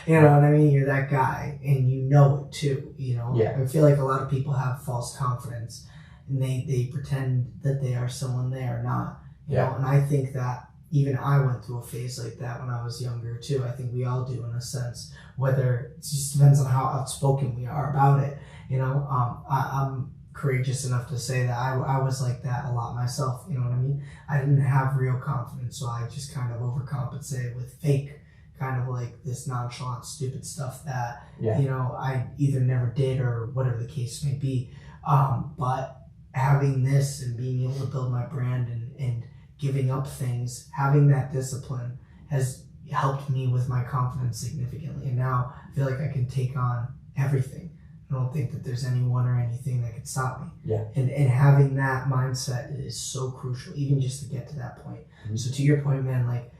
You know what I mean? You're that guy, and you know it too, you know? Yeah. I feel like a lot of people have false confidence, and they pretend that they are someone they are not, you know? And I think that even I went through a phase like that when I was younger too. I think we all do, in a sense, whether it just depends on how outspoken we are about it. You know, I'm courageous enough to say that I was like that a lot myself. You know what I mean? I didn't have real confidence, so I just kind of overcompensated with fake, kind of like this nonchalant, stupid stuff that, you know, I either never did or whatever the case may be. But having this and being able to build my brand and giving up things, having that discipline has helped me with my confidence significantly. And now I feel like I can take on everything. I don't think that there's anyone or anything that could stop me. Yeah. And having that mindset is so crucial, even just to get to that point. Mm-hmm. So to your point, man, like,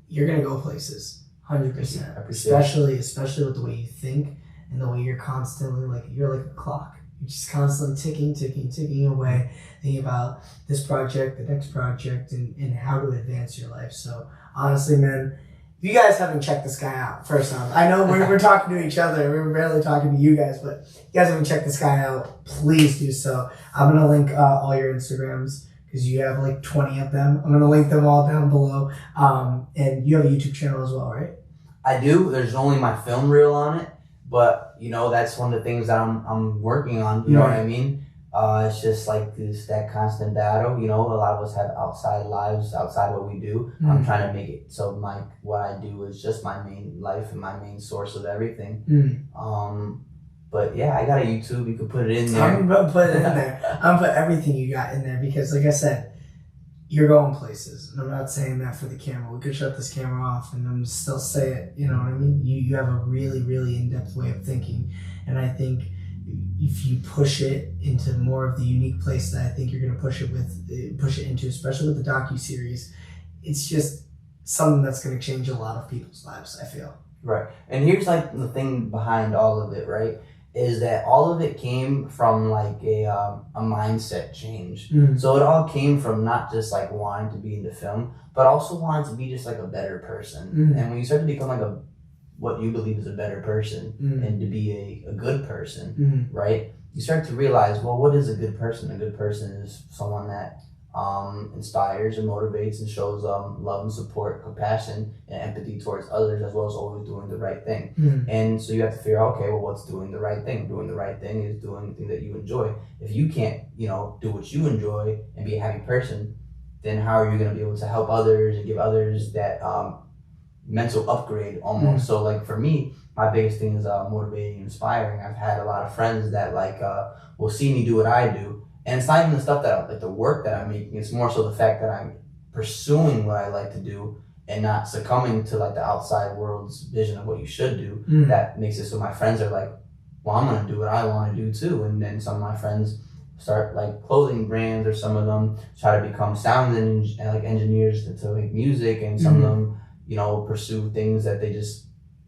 you're going to go places, 100%. Especially with the way you think and the way you're constantly, like, you're like a clock. You're just constantly ticking away, thinking about this project, the next project, and how to advance your life. So honestly, man, if you guys haven't checked this guy out, first off, I know we're talking to each other. We're barely talking to you guys, but if you guys haven't checked this guy out, please do so. I'm going to link all your Instagrams because you have like 20 of them. I'm going to link them all down below. And you have a YouTube channel as well, right? I do. There's only my film reel on it. But, you know, that's one of the things that I'm working on, you know what I mean? It's just like that constant battle, you know, a lot of us have outside lives, outside what we do. Mm-hmm. I'm trying to make it so what I do is just my main life and my main source of everything. Mm-hmm. But yeah, I got a YouTube, you could put it in there. I'm going to put it in there. I'm going to put everything you got in there because, like I said, you're going places. And I'm not saying that for the camera. We could shut this camera off and I'm still say it. You know what I mean? You have a really, really in-depth way of thinking. And I think if you push it into more of the unique place that I think you're going to push it into, especially with the docuseries, it's just something that's going to change a lot of people's lives, I feel. Right. And here's like the thing behind all of it, right? Is that all of it came from like a mindset change. Mm. So it all came from not just like wanting to be in the film, but also wanting to be just like a better person. Mm. And when you start to become like what you believe is a better person and to be a good person, right? You start to realize, well, what is a good person? A good person is someone that inspires and motivates and shows love and support, compassion, and empathy towards others, as well as always doing the right thing. Mm-hmm. And so you have to figure out, okay, well, what's doing the right thing? Doing the right thing is doing the thing that you enjoy. If you can't, you know, do what you enjoy and be a happy person, then how are you going to be able to help others and give others that mental upgrade almost? Mm-hmm. So like for me, my biggest thing is motivating and inspiring. I've had a lot of friends that like will see me do what I do. And it's not even the stuff that like the work that I'm making. It's more so the fact that I'm pursuing what I like to do and not succumbing to like the outside world's vision of what you should do. Mm. That makes it so my friends are like, well, I'm going to do what I want to do too. And then some of my friends start like clothing brands, or some of them try to become sound and like engineers to make music. And some of them, you know, pursue things that they just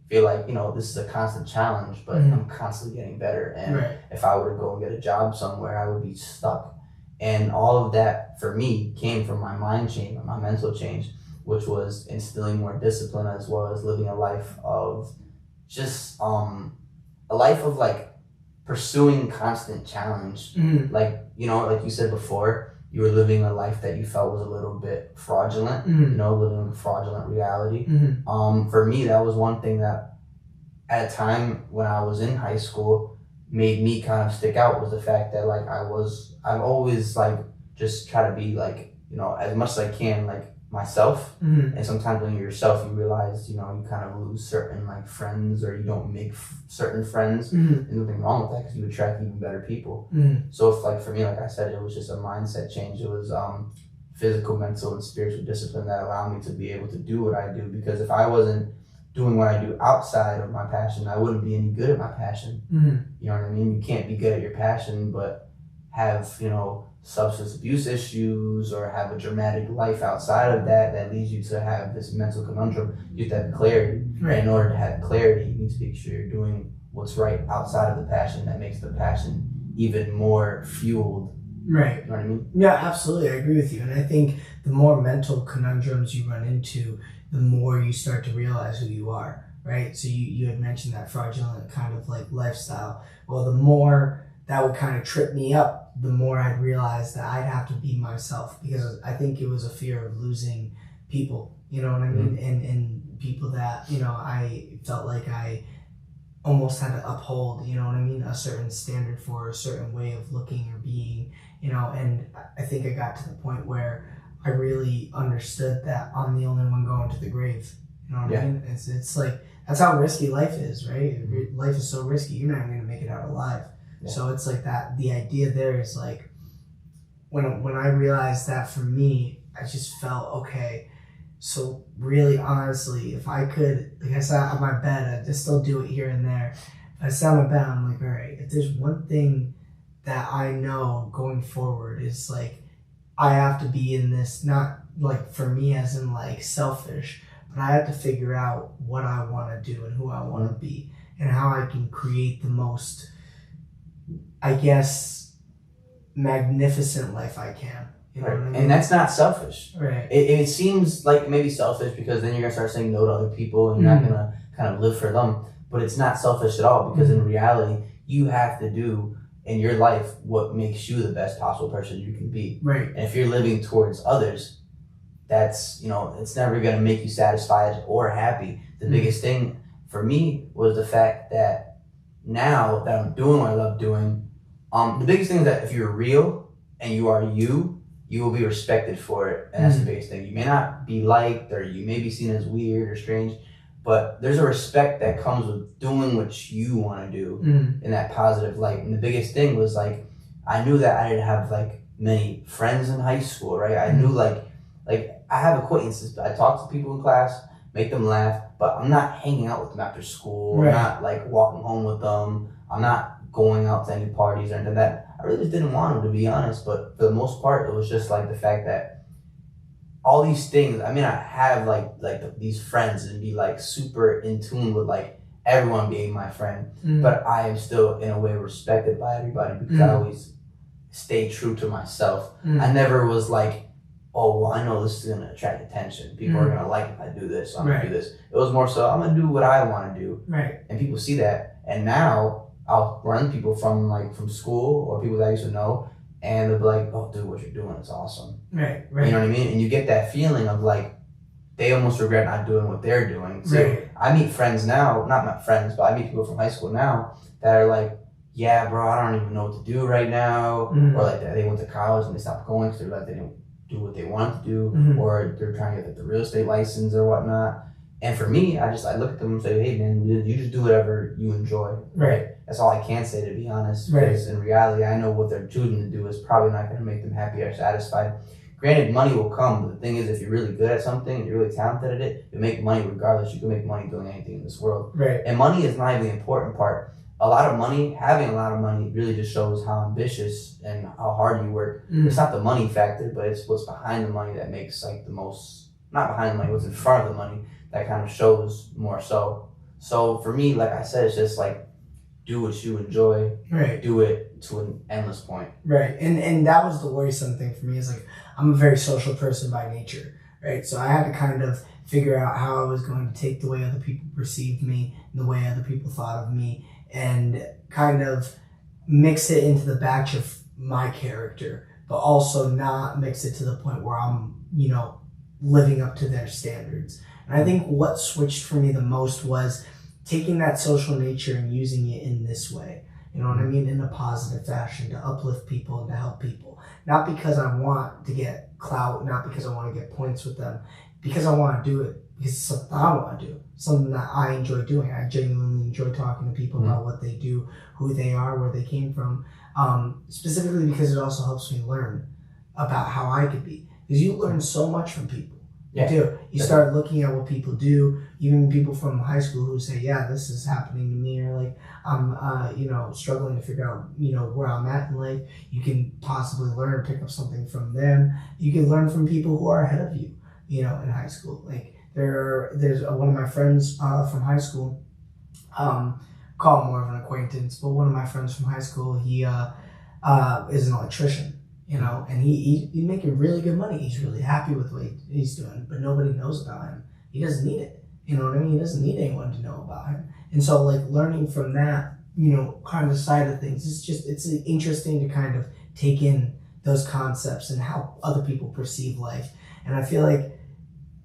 feel like, you know, this is a constant challenge, but I'm constantly getting better. And if I were to go and get a job somewhere, I would be stuck. And all of that for me came from my mind change, my mental change, which was instilling more discipline, as well as living a life of just a life of like pursuing constant challenge. Like, you know, like you said before, you were living a life that you felt was a little bit fraudulent, you know, living a fraudulent reality. For me, that was one thing that at a time when I was in high school made me kind of stick out, was the fact that like I've always like just try to be like, you know, as much as I can, like myself. And sometimes when you're yourself, you realize, you know, you kind of lose certain like friends, or you don't make certain friends. There's nothing wrong with that, because you attract even better people. So if like for me, like I said, it was just a mindset change. It was physical, mental, and spiritual discipline that allowed me to be able to do what I do. Because if I wasn't doing what I do outside of my passion, I wouldn't be any good at my passion. You know what I mean? You can't be good at your passion but have, you know, substance abuse issues, or have a dramatic life outside of that leads you to have this mental conundrum. You have to have clarity. Right. In order to have clarity, you need to make sure you're doing what's right outside of the passion that makes the passion even more fueled. Right. You know what I mean? Yeah, absolutely. I agree with you. And I think the more mental conundrums you run into, the more you start to realize who you are, right? So you had mentioned that fraudulent kind of like lifestyle. Well, the more that would kind of trip me up, the more I'd realize that I'd have to be myself, because I think it was a fear of losing people, you know what I mean? And people that, you know, I felt like I almost had to uphold, you know what I mean? A certain standard for a certain way of looking or being, you know, and I think I got to the point where I really understood that I'm the only one going to the grave, you know what I mean? It's like, that's how risky life is, right? Life is so risky, you're not even going to make it out alive. Yeah. So it's like that, the idea there is like, when I realized that for me, I just felt, okay, so really honestly, if I could, like I sat on my bed, I just still do it here and there. If I sat on my bed, I'm like, all right, if there's one thing that I know going forward is like, I have to be in this, not like for me as in like selfish, but I have to figure out what I want to do and who I want to be and how I can create the most, I guess, magnificent life I can. You know right. what I mean? And that's not selfish. Right. It seems like it may be selfish because then you're going to start saying no to other people and you're not going to kind of live for them. But it's not selfish at all because in reality, you have to do in your life what makes you the best possible person you can be. Right. And if you're living towards others, that's, it's never going to make you satisfied or happy. The biggest thing for me was the fact that now that I'm doing what I love doing, the biggest thing is that if you're real and you are you will be respected for it. And that's the biggest thing. You may not be liked or you may be seen as weird or strange, but there's a respect that comes with doing what you want to do in that positive light. And the biggest thing was like, I knew that I didn't have like many friends in high school, right? I knew like I have acquaintances. I talk to people in class, make them laugh, but I'm not hanging out with them after school. Right. I'm not like walking home with them. I'm not going out to any parties or anything like that. I really just didn't want them, to be honest. But for the most part, it was just like the fact that all these things, I mean, I have like these friends and be like super in tune with like everyone being my friend, but I am still in a way respected by everybody because I always stay true to myself. I never was like, oh, well, I know this is going to attract attention. People are going to like if I do this, so I'm going to do this. It was more so, I'm going to do what I want to do. Right. And people see that. And now I'll run people from school or people that I used to know, and they'll be like, oh, dude, what you're doing is awesome. Right. You know what I mean? And you get that feeling of like, they almost regret not doing what they're doing. So Right. I meet friends now, not my friends, but I meet people from high school now that are like, yeah, bro, I don't even know what to do right now. Or like they went to college and they stopped going because they didn't do what they wanted to do, or they're trying to get like the real estate license or whatnot. And for me, I look at them and say, hey man, you just do whatever you enjoy. Right. That's all I can say, to be honest. Right. Because in reality, I know what they're choosing to do is probably not going to make them happy or satisfied. Granted, money will come, but the thing is, if you're really good at something, and you're really talented at it, you make money regardless. You can make money doing anything in this world. Right. And money is not even the important part. Having a lot of money really just shows how ambitious and how hard you work. It's not the money factor, but it's what's behind the money that makes like the most, not behind the money, what's in front of the money that kind of shows more so. So for me, like I said, it's just like, do what you enjoy. Right. Do it to an endless point. Right. And that was the worrisome thing for me is like, I'm a very social person by nature, right? So I had to kind of figure out how I was going to take the way other people perceived me and the way other people thought of me and kind of mix it into the batch of my character, but also not mix it to the point where I'm, living up to their standards. And I think what switched for me the most was taking that social nature and using it in this way. You know what I mean? In a positive fashion, to uplift people and to help people. Not because I want to get clout, not because I want to get points with them, because I want to do it, because it's something I want to do, something that I enjoy doing. I genuinely enjoy talking to people about what they do, who they are, where they came from, specifically because it also helps me learn about how I could be. Because you learn so much from people. Yeah. You do. You start looking at what people do, even people from high school who say, yeah, this is happening to me, or like, I'm, struggling to figure out, where I'm at in life. You can possibly learn, pick up something from them. You can learn from people who are ahead of you, in high school. Like, there's one of my friends from high school, call him more of an acquaintance, but one of my friends from high school, he is an electrician. And he's making really good money. He's really happy with what he's doing, but nobody knows about him. He doesn't need it. You know what I mean? He doesn't need anyone to know about him. And so, like, learning from that, kind of side of things, it's interesting to kind of take in those concepts and how other people perceive life. And I feel like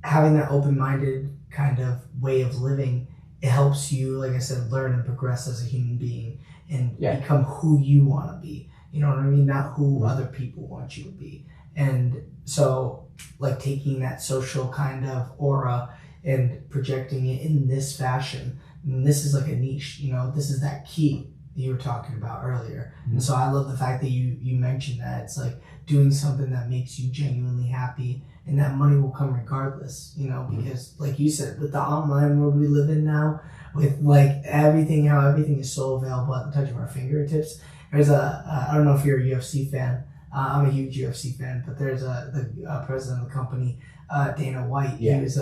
having that open-minded kind of way of living, it helps you, like I said, learn and progress as a human being and become who you want to be. You know what I mean? Not who other people want you to be. And so, like, taking that social kind of aura and projecting it in this fashion, and this is like a niche, this is that key that you were talking about earlier. And so I love the fact that you mentioned that. It's like doing something that makes you genuinely happy and that money will come regardless, you know, because like you said, with the online world we live in now, with like everything, how everything is so available at the touch of our fingertips. There's I don't know if you're a UFC fan. I'm a huge UFC fan, but there's the president of the company, Dana White. Yeah. He's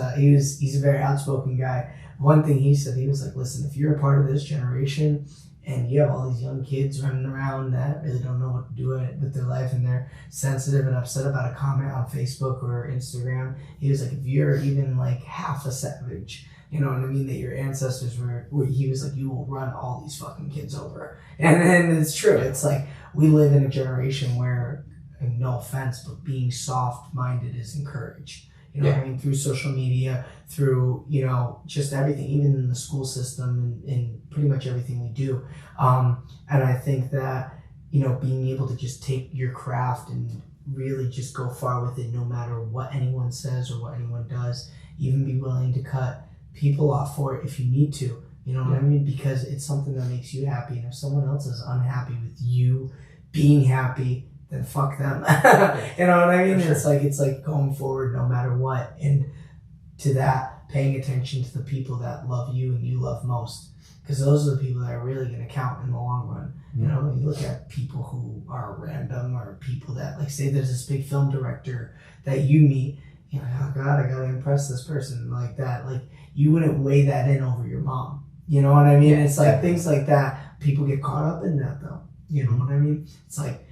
a very outspoken guy. One thing he said, he was like, listen, if you're a part of this generation and you have all these young kids running around that really don't know what to do with their life and they're sensitive and upset about a comment on Facebook or Instagram, he was like, if you're even like half a savage, you know what I mean, that your ancestors were, he was like, you will run all these fucking kids over. And it's true. It's like, we live in a generation where, no offense, but being soft-minded is encouraged. You know what I mean? Through social media, through, you know, just everything, even in the school system and pretty much everything we do. And I think that, you know, being able to just take your craft and really just go far with it no matter what anyone says or what anyone does, even be willing to cut people off for it if you need to. You know what I mean? Because it's something that makes you happy. And if someone else is unhappy with you being happy, then fuck them. You know what I mean? Sure. It's like going forward no matter what. And to that, paying attention to the people that love you and you love most. Because those are the people that are really going to count in the long run. You know, you look at people who are random or people that, like, say there's this big film director that you meet, you're like, oh God, I got to impress this person like that. Like, you wouldn't weigh that in over your mom. You know what I mean? It's like things like that. People get caught up in that though. You know what I mean? It's like,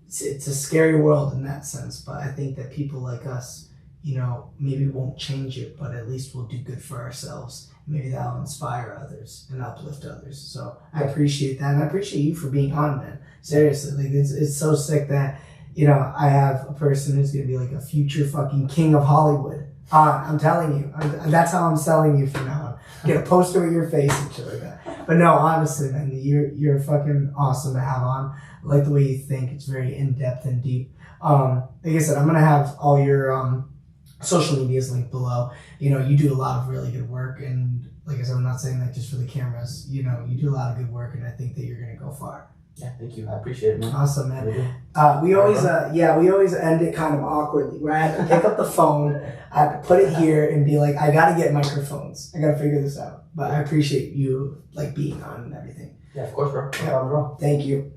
it's a scary world in that sense, but I think that people like us, you know, maybe won't change it, but at least we'll do good for ourselves. Maybe that'll inspire others and uplift others. So I appreciate that, and I appreciate you for being on, man. Seriously, like it's so sick that, you know, I have a person who's gonna be like a future fucking king of Hollywood. I'm telling you, that's how I'm selling you from now on. Get a poster with your face and shit like that. But no, honestly, man, you're fucking awesome to have on. I like the way you think. It's very in-depth and deep. Like I said, I'm going to have all your social medias linked below. You know, you do a lot of really good work. And like I said, I'm not saying that just for the cameras. You know, you do a lot of good work, and I think that you're going to go far. Yeah, thank you. I appreciate it, man. Awesome, man. We always end it kind of awkwardly, where I had to pick up the phone, I had to put it here and be like, I got to get microphones. I got to figure this out. But I appreciate you, like, being on and everything. Yeah, of course, bro. No yeah. problem at all. Thank you.